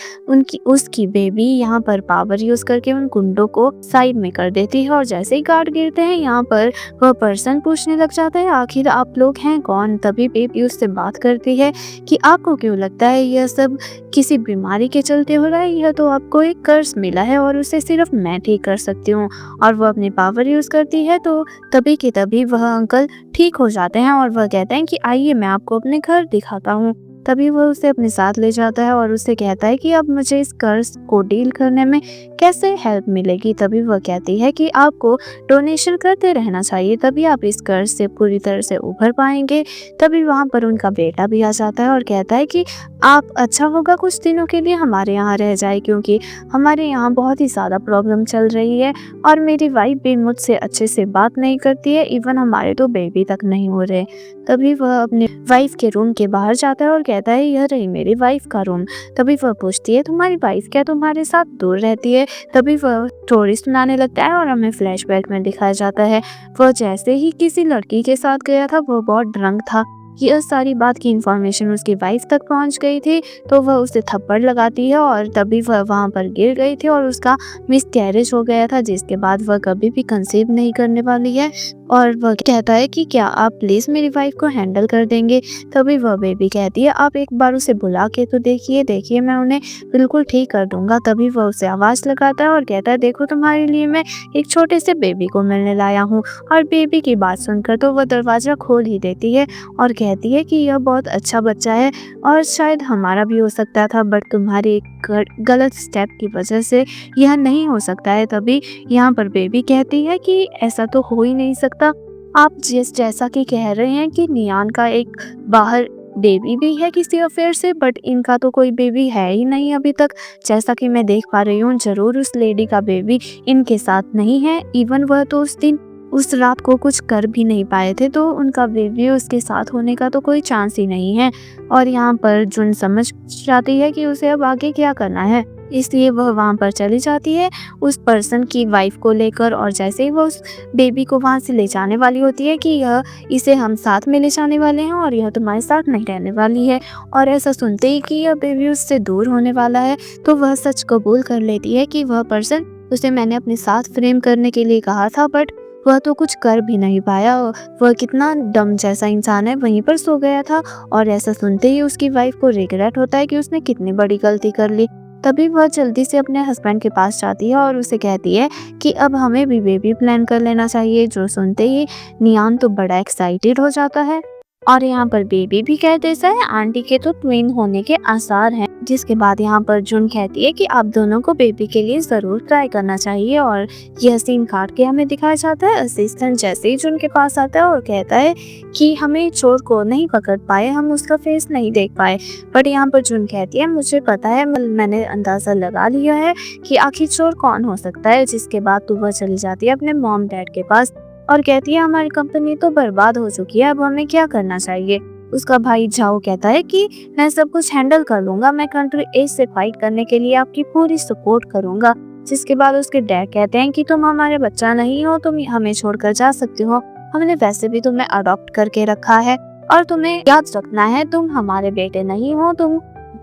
A: उसकी बेबी यहाँ पर पावर यूज़ करके उन गुंडों को साइड में कर देती है। और जैसे ही गार्ड गिरते हैं, यहाँ पर वह पर्सन पूछने लग जाता है आखिर आप लोग हैं कौन। तभी बेबी उससे बात करती है कि आपको क्यों लगता है यह सब किसी बीमारी के चलते हो रहा है, यह तो आपको एक कर्ज मिला है और उसे सिर्फ मैं ठीक कर सकती हूँ। और वह अपनी पावर यूज़ करती है, तो तभी के तभी वह अंकल ठीक हो जाते हैं और वह कहते हैं कि आइए मैं आपको अपने घर दिखाता हूँ। तभी वह उसे अपने साथ ले जाता है और उससे कहता है कि अब मुझे इस कर्ज को डील करने में कैसे हेल्प मिलेगी। तभी वह कहती है कि आपको डोनेशन करते रहना चाहिए, तभी आप इस कर्ज से पूरी तरह से उभर पाएंगे। तभी वहाँ पर उनका बेटा भी आ जाता है और कहता है कि आप अच्छा होगा कुछ दिनों के लिए हमारे यहाँ रह जाए, क्योंकि हमारे यहाँ बहुत ही ज़्यादा प्रॉब्लम चल रही है और मेरी वाइफ भी मुझसे अच्छे से बात नहीं करती है, इवन हमारे तो बेबी तक नहीं हो रहे। तभी वह अपने वाइफ के रूम के बाहर जाता है और कहता है यह रही मेरी वाइफ का रूम। तभी वह पूछती है तुम्हारी वाइफ क्या तुम्हारे साथ दूर रहती है। तभी वह स्टोरी सुनाने लगता है और हमें फ्लैशबैक में दिखाया जाता है वह जैसे ही किसी लड़की के साथ गया था, वह बहुत ड्रंक था। यह सारी बात की इन्फॉर्मेशन उसकी वाइफ तक पहुंच गई थी, तो वह उसे थप्पड़ लगाती है और तभी वह वहां पर गिर गई थी और उसका मिसकैरेज हो गया था, जिसके बाद वह कभी भी कंसीव नहीं करने वाली है। और वह कहता है कि क्या आप प्लीज मेरी वाइफ को हैंडल कर देंगे। तभी वह बेबी कहती है आप एक बार उसे बुला के तो देखिए, देखिए मैं उन्हें बिल्कुल ठीक कर दूंगा। तभी वह उसे आवाज लगाता है और कहता है देखो तुम्हारे लिए मैं एक छोटे से बेबी को मिलने लाया हूँ। और बेबी की बात सुनकर तो वह दरवाजा खोल ही देती है और कहती है कि यह बहुत अच्छा बच्चा है और शायद हमारा भी हो सकता था, बट तुम्हारी एक गलत स्टेप की वजह से यह नहीं हो सकता है। तभी यहाँ पर बेबी कहती है कि ऐसा तो हो ही नहीं सकता। आप जैसा कि कह रहे हैं कि नियान का एक बाहर बेबी भी है किसी अफेयर से, बट इनका तो कोई बेबी है ही नहीं अभी तक। जैसा कि मैं देख पा रही हूँ जरूर उस लेडी का बेबी इनके साथ नहीं है। इवन वह तो उस रात को कुछ कर भी नहीं पाए थे, तो उनका बेबी उसके साथ होने का तो कोई चांस ही नहीं है। और यहाँ पर जुन समझ जाती है कि उसे अब आगे क्या करना है, इसलिए वह वहाँ पर चली जाती है उस पर्सन की वाइफ को लेकर। और जैसे ही वो उस बेबी को वहाँ से ले जाने वाली होती है कि इसे हम साथ में ले जाने वाले हैं और यह तुम्हारे साथ नहीं रहने वाली है। और ऐसा सुनते ही कि यह बेबी उससे दूर होने वाला है, तो वह सच कबूल कर लेती है कि वह पर्सन उसे मैंने अपने साथ फ्रेम करने के लिए कहा था, बट वह तो कुछ कर भी नहीं पाया। वह कितना डम जैसा इंसान है, वहीं पर सो गया था। और ऐसा सुनते ही उसकी वाइफ को रिग्रेट होता है कि उसने कितनी बड़ी गलती कर ली। तभी वह जल्दी से अपने हस्बैंड के पास जाती है और उसे कहती है कि अब हमें भी बेबी प्लान कर लेना चाहिए। जो सुनते ही नियान तो बड़ा एक्साइटेड हो जाता है और यहाँ पर बेबी भी कह देता है आंटी के तो ट्विन होने के आसार हैं। जिसके बाद यहाँ पर जुन कहती है कि आप दोनों को बेबी के लिए जरूर ट्राई करना चाहिए। और यह सीन काट के हमें दिखाया जाता है असिस्टेंट जैसे ही जुन के पास आता है और कहता है कि हमें चोर को नहीं पकड़ पाए, हम उसका फेस नहीं देख पाए। बट यहाँ पर जुन कहती है मुझे पता है, मैंने अंदाजा लगा लिया है कि आखिर चोर कौन हो सकता है। जिसके बाद तो वह चली जाती है अपने मॉम डैड के पास और कहती है हमारी कंपनी तो बर्बाद हो चुकी है, अब हमें क्या करना चाहिए। उसका भाई झाओ कहता है कि मैं सब कुछ हैंडल कर लूंगा, मैं कंट्री ए से फाइट करने के लिए आपकी पूरी सपोर्ट करूंगा। जिसके बाद उसके डैड कहते हैं कि तुम हमारे बच्चा नहीं हो, तुम हमें छोड़कर जा सकते हो, हमने वैसे भी तुम्हें अडॉप्ट करके रखा है और तुम्हें याद रखना है तुम हमारे बेटे नहीं हो, तुम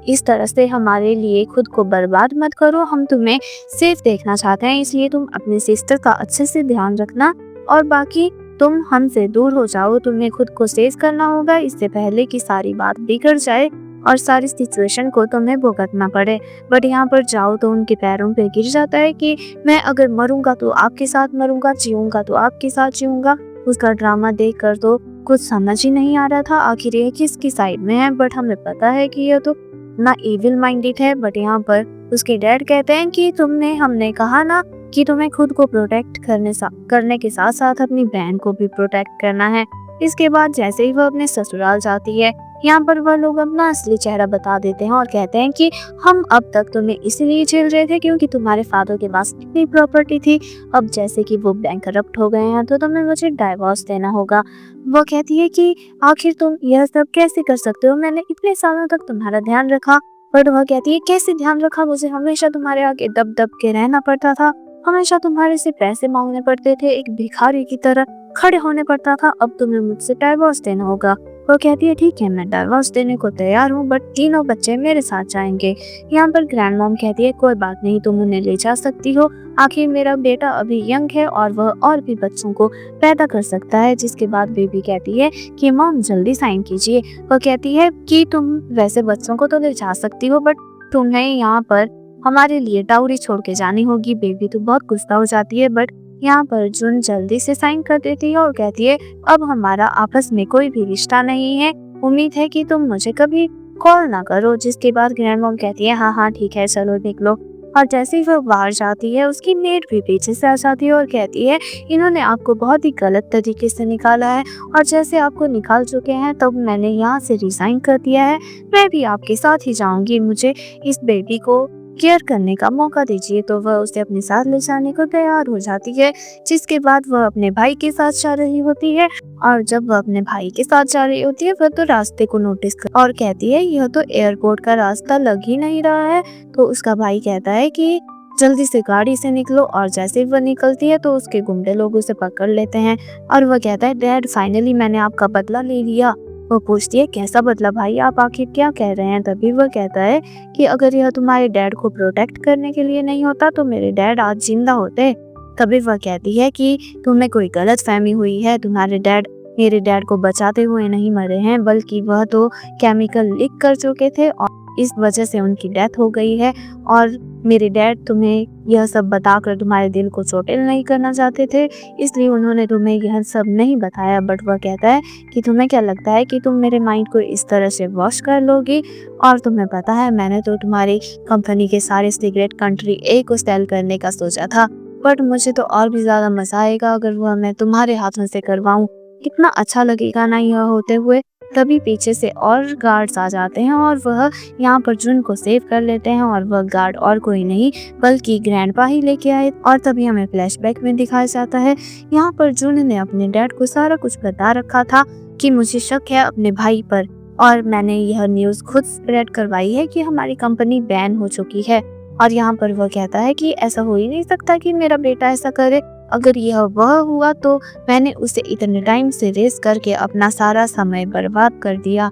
A: इस तरह से हमारे लिए खुद को बर्बाद मत करो, हम तुम्हें सेफ देखना चाहते हैं, इसलिए तुम अपने सिस्टर का अच्छे से ध्यान रखना और बाकी तुम हमसे दूर हो जाओ। तुम्हें खुद को सेव करना होगा इससे पहले कि सारी बात बिगड़ जाए और सारी सिचुएशन को तुम्हें भुगतना पड़े। बट यहाँ पर जाओ तो उनके पैरों पे गिर जाता है कि मैं अगर मरूंगा तो आपके साथ मरूंगा, जीऊंगा तो आपके साथ जीऊंगा। उसका ड्रामा देखकर तो कुछ समझ ही नहीं आ रहा था आखिर ये किसकी साइड में है, बट हमें पता है कि यह तो ना इविल माइंडेड है। बट यहाँ पर उसके डैड कहते हैं कि हमने कहा ना कि तुम्हें खुद को प्रोटेक्ट करने के साथ साथ अपनी बहन को भी प्रोटेक्ट करना है। इसके बाद जैसे ही वह अपने ससुराल जाती है, यहाँ पर वह लोग अपना असली चेहरा बता देते हैं और कहते हैं कि हम अब तक तुम्हें इसलिए झेल रहे थे क्योंकि तुम्हारे फादर के पास इतनी प्रॉपर्टी थी, अब जैसे कि वो बैंकरप्ट हो गए हैं तो तुम्हें मुझे डाइवोर्स देना होगा। वो कहती है कि आखिर तुम यह सब कैसे कर सकते हो, मैंने इतने सालों तक तुम्हारा ध्यान रखा। बट वह कहती है कैसे ध्यान रखा, मुझे हमेशा तुम्हारे आगे दब दब के रहना पड़ता था, हमेशा तुम्हारे से पैसे मांगने पड़ते थे, एक भिखारी की तरह खड़े होने पड़ता था, अब तुम्हें मुझसे डाइवोर्स देना होगा। वो कहती है ठीक है मैं डाइवोर्स देने को तैयार हूँ, बट तीनों बच्चे मेरे साथ जाएंगे। यहाँ पर ग्रैंड मॉम कहती है कोई बात नहीं, तुम उन्हें ले जा सकती हो, आखिर मेरा बेटा अभी यंग है और वह और भी बच्चों को पैदा कर सकता है। जिसके बाद बेबी कहती है कि मॉम जल्दी साइन कीजिए। वह कहती है कि तुम वैसे बच्चों को तो ले जा सकती हो, बट तुम्हें यहाँ पर हमारे लिए डाउरी छोड़ के जानी होगी। बेबी तो बहुत गुस्सा हो जाती है, बट यहाँ पर जुन जल्दी से साइन कर देती है और कहती है अब हमारा आपस में कोई भी रिश्ता नहीं है, उम्मीद है कि तुम मुझे कभी कॉल ना करो। जिसके बाद ग्रैंड मॉम कहती है हाँ हाँ ठीक है चलो देख लो। और जैसे ही वह बाहर जाती है उसकी मेड भी पीछे से आ जाती है और कहती है इन्होंने आपको बहुत ही गलत तरीके से निकाला है और जैसे आपको निकाल चुके हैं तब मैंने यहाँ से रिजाइन कर दिया है, मैं भी आपके साथ ही जाऊंगी, मुझे इस बेबी को केयर करने का मौका दीजिए। तो वह उसे अपने साथ ले जाने को तैयार हो जाती है। जिसके बाद वह अपने भाई के साथ जा रही होती है और जब वह अपने भाई के साथ जा रही होती है वह तो रास्ते को नोटिस कर और कहती है यह तो एयरपोर्ट का रास्ता लग ही नहीं रहा है। तो उसका भाई कहता है कि जल्दी से गाड़ी से निकलो और जैसे ही वह निकलती है तो उसके गुंडे लोग उसे पकड़ लेते हैं और वह कहता है डैड फाइनली मैंने आपका बदला ले लिया। वो पूछती है कैसा बदला भाई, आप आखिर क्या कह रहे हैं। तभी वह कहता है कि अगर यह तुम्हारे डैड को प्रोटेक्ट करने के लिए नहीं होता तो मेरे डैड आज जिंदा होते। तभी वह कहती है कि तुम्हें कोई गलतफहमी हुई है, तुम्हारे डैड मेरे डैड को बचाते हुए नहीं मरे हैं, बल्कि वह तो केमिकल लीक कर चुके थे और इस वजह से उनकी डेथ हो गई है। और मेरे डैड तुम्हें यह सब बताकर तुम्हारे दिल को चोटिल नहीं करना चाहते थे, इसलिए उन्होंने तुम्हें यह सब नहीं बताया। बट वह कहता है कि तुम्हें क्या लगता है कि तुम मेरे माइंड को इस तरह से वॉश कर लोगी? और तुम्हें पता है, मैंने तो तुम्हारी कंपनी के सारे सीक्रेट कंट्री ए को सेल करने का सोचा था, बट मुझे तो और भी ज़्यादा मज़ा आएगा अगर वह मैं तुम्हारे हाथों से करवाऊँ। कितना अच्छा लगेगा ना यह होते हुए। तभी पीछे से और गार्ड्स आ जाते हैं और वह यहाँ पर जुन को सेव कर लेते हैं, और वह गार्ड और कोई नहीं बल्कि ग्रैंडपा ही लेके आए। और तभी हमें फ्लैशबैक में दिखाया जाता है, यहाँ पर जुन ने अपने डैड को सारा कुछ बता रखा था कि मुझे शक है अपने भाई पर, और मैंने यह न्यूज़ खुद स्प्रेड करवाई है कि हमारी कंपनी बैन हो चुकी है। और यहाँ पर वह कहता है कि ऐसा हो ही नहीं सकता कि मेरा बेटा ऐसा करे, अगर यह वह हुआ तो मैंने उसे इतने टाइम से रेस करके अपना सारा समय बर्बाद कर दिया।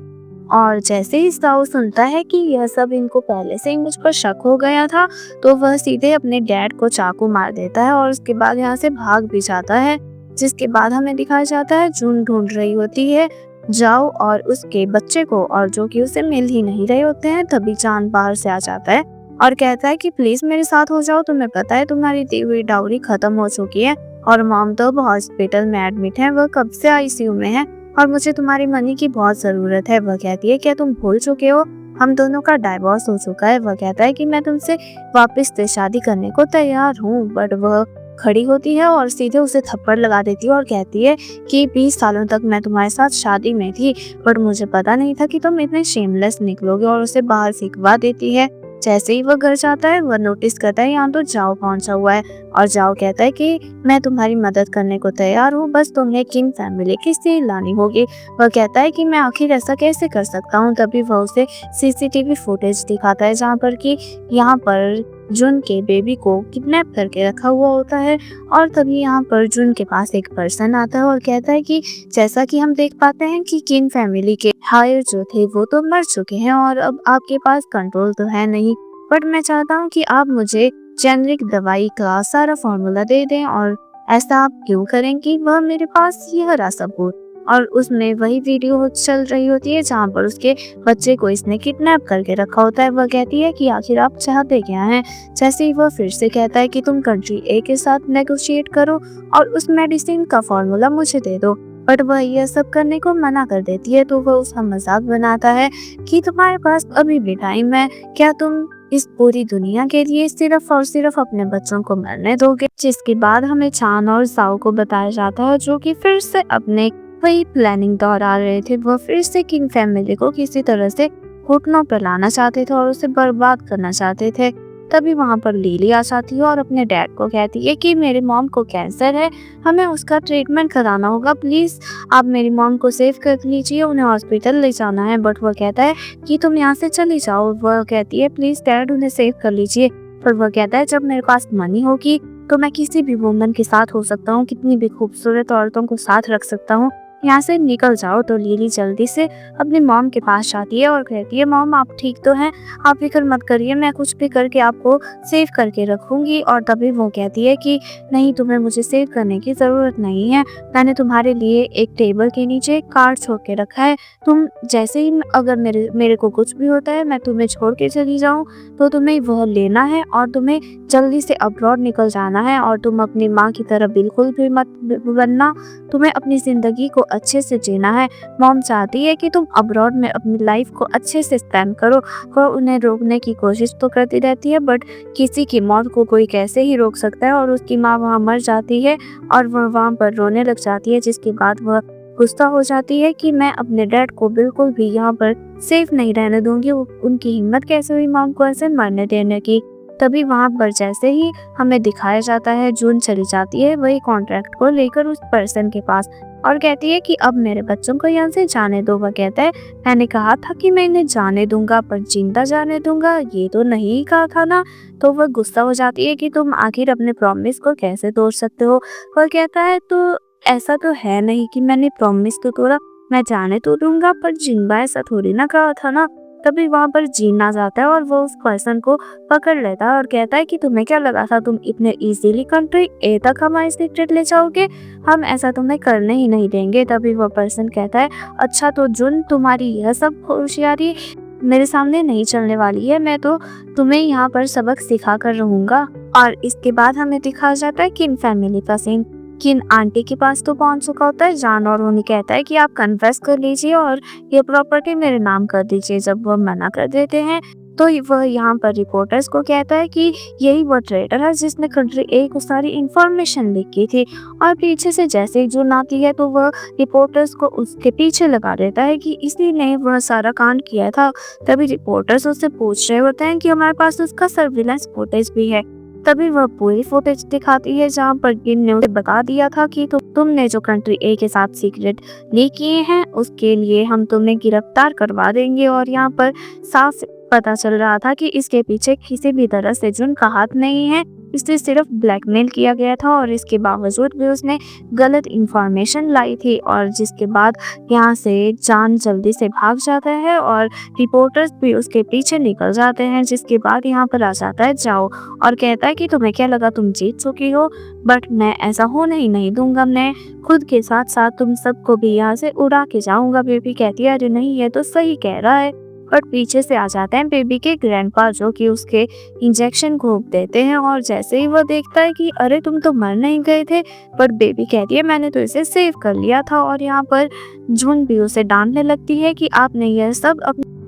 A: और जैसे ही साउ सुनता है कि यह सब इनको पहले से ही मुझ पर शक हो गया था, तो वह सीधे अपने डैड को चाकू मार देता है और उसके बाद यहाँ से भाग भी जाता है। जिसके बाद हमें दिखाया जाता है जून ढूंढ रही होती है जाओ और उसके बच्चे को, और जो कि उसे मिल ही नहीं रहे होते हैं। तभी चांद बाहर से आ जाता है और कहता है कि प्लीज मेरे साथ हो जाओ, तुम्हें पता है तुम्हारी दी हुई डाउरी खत्म हो चुकी है और मॉम तो हॉस्पिटल में एडमिट है, वह कब से आईसीयू में है और मुझे तुम्हारी मनी की बहुत जरूरत है। वह कहती है क्या तुम भूल चुके हो, हम दोनों का डाइवोर्स हो चुका है। वह कहता है कि मैं तुमसे वापस से शादी करने को तैयार हूँ। बट वह खड़ी होती है और सीधे उसे थप्पड़ लगा देती है और कहती है कि 20 सालों तक मैं तुम्हारे साथ शादी में थी, बट मुझे पता नहीं था कि तुम इतने शेमलेस निकलोगे, और उसे बाहर फेंकवा देती है। जैसे ही वह घर जाता है वह नोटिस करता है यहाँ तो जाओ पहुंचा हुआ है, और जाओ कहता है कि मैं तुम्हारी मदद करने को तैयार हूँ, बस तुम्हें किंग फैमिली की सील लानी होगी। वह कहता है कि मैं आखिर ऐसा कैसे कर सकता हूँ। तभी वह उसे सीसीटीवी फुटेज दिखाता है जहाँ पर कि यहाँ पर जुन के बेबी को किडनैप करके रखा हुआ होता है। और तभी यहाँ पर जुन के पास एक पर्सन आता है और कहता है कि जैसा कि हम देख पाते हैं कि किंग फैमिली के हायर जो थे वो तो मर चुके हैं और अब आपके पास कंट्रोल तो है नहीं, बट मैं चाहता हूँ कि आप मुझे जेनरिक दवाई का सारा फॉर्मूला दे दें। और ऐसा आप क्यों करेंगी? वह मेरे पास यह रहा सबूत। और उसमें वही वीडियो चल रही होती है जहाँ पर उसके बच्चे को इसने किडनैप करके रखा होता है। वह कहती है कि आखिर आप चाहते क्या हैं? जैसे ही वह फिर से कहता है कि तुम कंट्री ए के साथ नेगोशिएट करो और उस मेडिसिन का फॉर्मूला मुझे दे दो, बट वह यह सब करने को मना कर देती है। तो वह उसका मजाक बनाता है कि तुम्हारे पास अभी भी टाइम है, क्या तुम इस पूरी दुनिया के लिए सिर्फ और सिर्फ अपने बच्चों को मरने दोगे? जिसके बाद हमें चान और साओ को बताया जाता है जो कि फिर से अपने वही प्लानिंग दोहरा रहे थे। वह फिर से किंग फैमिली को किसी तरह से घुटनों पर लाना चाहते थे और उसे बर्बाद करना चाहते थे। तभी वहां पर लिली आ जाती है और अपने डैड को कहती है कि मेरे मॉम को कैंसर है, हमें उसका ट्रीटमेंट कराना होगा, प्लीज आप मेरी मॉम को सेव कर लीजिए, उन्हें हॉस्पिटल ले जाना है। बट वह कहता है कि तुम यहाँ से चली जाओ। वह कहती है प्लीज डैड उन्हें सेव कर लीजिए। पर वह कहता है जब मेरे पास मनी होगी तो मैं किसी भी वुमन के साथ हो सकता हूँ, कितनी भी खूबसूरत औरतों को साथ रख सकता हूँ, यहाँ से निकल जाओ। तो लिली जल्दी से अपनी मॉम के पास जाती है और कहती है मॉम आप ठीक तो हैं, आप फिक्र मत करिए, मैं कुछ भी करके आपको सेव करके रखूंगी। और तभी वो कहती है कि नहीं, तुम्हें मुझे सेव करने की ज़रूरत नहीं है, मैंने तुम्हारे लिए एक टेबल के नीचे एक कार्ड छोड़ के रखा है, तुम जैसे ही अगर मेरे को कुछ भी होता है मैं तुम्हें छोड़ के चली जाऊँ तो तुम्हें वह लेना है और तुम्हें जल्दी से अब्रॉड निकल जाना है, और तुम अपनी माँ की तरह बिल्कुल भी मत बनना, तुम्हें अपनी ज़िंदगी को अच्छे से जीना है। मॉम चाहती है कि तुम अब्रॉड में अपनी लाइफ को अच्छे से स्पेंड करो। वह उन्हें रोकने की कोशिश तो करती रहती है, बट किसी की मौत को कोई कैसे ही रोक सकता है। और उसकी माँ वहाँ मर जाती है और वह वहाँ पर रोने लग जाती है, जिसके बाद वह गुस्सा हो जाती है कि मैं अपने डैड को बिल्कुल भी यहाँ पर सेफ नहीं रहने दूंगी, उनकी हिम्मत कैसे हुई मॉम को ऐसे मरने देने की। तभी वहाँ पर जैसे ही हमें दिखाया जाता है जून चली जाती है वही कॉन्ट्रैक्ट को लेकर उस पर्सन के पास और कहती है कि अब मेरे बच्चों को यहाँ से जाने दो। वह कहता है मैंने कहा था कि मैं इन्हें जाने दूंगा, पर जिंदा जाने दूंगा ये तो नहीं कहा था ना। तो वह गुस्सा हो जाती है कि तुम आखिर अपने प्रॉमिस को कैसे तोड़ सकते हो। वह कहता है तो ऐसा तो है नहीं कि मैंने प्रॉमिस तो तोड़ा, मैं जाने तो दूंगा पर जिंदा ऐसा थोड़ी ना कहा था ना। तभी वहाँ पर जीन आ जाता है और वो उस पर्सन को पकड़ लेता है और कहता है कि तुम्हें क्या लगा था तुम इतने इजीली कंट्री ए तक हमारी सीक्रेट ले जाओगे, हम ऐसा तुम्हें करने ही नहीं देंगे। तभी वो पर्सन कहता है अच्छा तो जुन तुम्हारी यह सब होशियारी मेरे सामने नहीं चलने वाली है, मैं तो तुम्हें यहाँ पर सबक सिखा कर रहूंगा। और इसके बाद हमें दिखाया जाता है किन फैमिली का सीन। किन आंटी के पास तो पहुंच चुका होता है जान और उन्हें कहता है कि आप कन्फेस कर लीजिए और ये प्रॉपर्टी मेरे नाम कर दीजिए। जब वह मना कर देते हैं तो वह यहाँ पर रिपोर्टर्स को कहता है कि यही वो ट्रेडर है जिसने कंट्री ए को सारी इंफॉर्मेशन लीक की थी। और पीछे से जैसे ही जून आती है तो वह रिपोर्टर्स को उसके पीछे लगा देता है कि इसी ने वह सारा कांड किया था। तभी रिपोर्टर्स उससे पूछ रहे होते हैं कि हमारे पास उसका सर्विलेंस फुटेज भी है। तभी वह पूरी फुटेज दिखाती है जहाँ पर किन ने उसे बता दिया था कि तुमने जो कंट्री ए के साथ सीक्रेट लीक किए हैं उसके लिए हम तुम्हें गिरफ्तार करवा देंगे। और यहाँ पर साफ पता चल रहा था कि इसके पीछे किसी भी तरह से जुन का हाथ नहीं है, इसे सिर्फ ब्लैकमेल किया गया था और इसके बावजूद भी उसने गलत इंफॉर्मेशन लाई थी। और जिसके बाद यहाँ से जान जल्दी से भाग जाता है और रिपोर्टर्स भी उसके पीछे निकल जाते हैं। जिसके बाद यहाँ पर आ जाता है जाओ और कहता है कि तुम्हें क्या लगा तुम जीत चुकी हो, बट मैं ऐसा होने ही नहीं दूंगा, मैं खुद के साथ साथ तुम सबको भी यहाँ से उड़ा के जाऊंगा। बेबी कहती है अरे नहीं ये तो सही कह रहा है। बट पीछे से आ जाते हैं बेबी के ग्रैंडपा जो कि उसके इंजेक्शन घोंप देते हैं और जैसे ही वो देखता है कि अरे तुम तो मर नहीं गए थे, बट बेबी कहती है मैंने तो इसे सेव कर लिया था। और यहाँ पर जून भी उसे डांटने लगती है कि आपने यह सब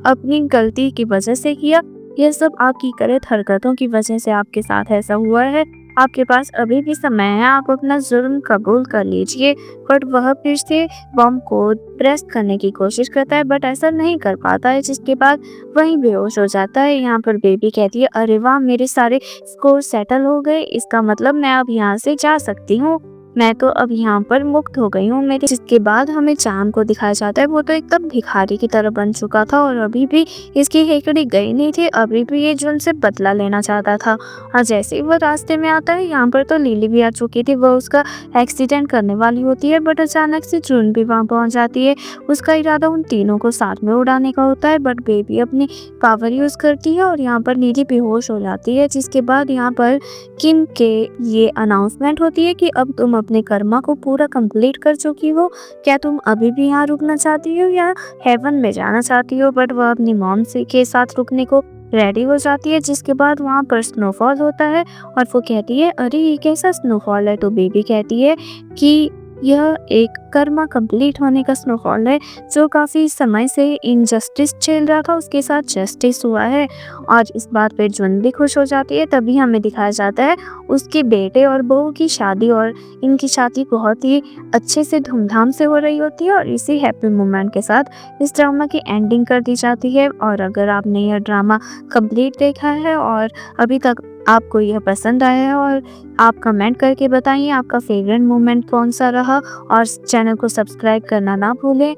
A: अपनी गलती की वजह से किया, यह सब आपकी गलत हरकतों की वजह से आपके साथ ऐसा हुआ है, आपके पास अभी भी समय है, आप अपना जुर्म कबूल कर लीजिए। बट वह फिर से बम को प्रेस करने की कोशिश करता है बट ऐसा नहीं कर पाता है, जिसके बाद वहीं बेहोश हो जाता है। यहाँ पर बेबी कहती है अरे वाह मेरे सारे स्कोर सेटल हो गए, इसका मतलब मैं अब यहाँ से जा सकती हूँ, मैं तो अब यहाँ पर मुक्त हो गई हूँ मेरे। जिसके बाद हमें चांद को दिखाया जाता है, वो तो एकदम भिखारी की तरह बन चुका था और अभी भी इसकी हेकड़ी गई नहीं थी, अभी भी ये जुन से बदला लेना चाहता था। और जैसे ही वो रास्ते में आता है यहाँ पर तो लिली भी आ चुकी थी, वो उसका एक्सीडेंट करने वाली होती है बट अचानक से जुन भी वहाँ पहुँच जाती है। उसका इरादा उन तीनों को साथ में उड़ाने का होता है बट बेबी अपनी पावर यूज़ करती है और यहाँ पर लिली बेहोश हो जाती है। जिसके बाद यहाँ पर किम के ये अनाउंसमेंट होती है कि अब तुम अपने कर्मा को पूरा कंप्लीट कर चुकी हो, क्या तुम अभी भी यहाँ रुकना चाहती हो या हेवन में जाना चाहती हो। बट वह अपनी मॉम से के साथ रुकने को रेडी हो जाती है। जिसके बाद वहाँ पर स्नोफॉल होता है और वो कहती है अरे ये कैसा स्नोफॉल है, तो बेबी कहती है कि यह एक कर्मा कंप्लीट होने का स्नोफॉल है, जो काफ़ी समय से इनजस्टिस चल रहा था उसके साथ जस्टिस हुआ है। और इस बात पे जुन भी खुश हो जाती है। तभी हमें दिखाया जाता है उसके बेटे और बहू की शादी और इनकी शादी बहुत ही अच्छे से धूमधाम से हो रही होती है और इसी हैप्पी मोमेंट के साथ इस ड्रामा की एंडिंग कर दी जाती है। और अगर आपने यह ड्रामा कंप्लीट देखा है और अभी तक आपको यह पसंद आया है और आप कमेंट करके बताइए आपका फेवरेट मोमेंट कौन सा रहा और चैनल को सब्सक्राइब करना ना भूलें।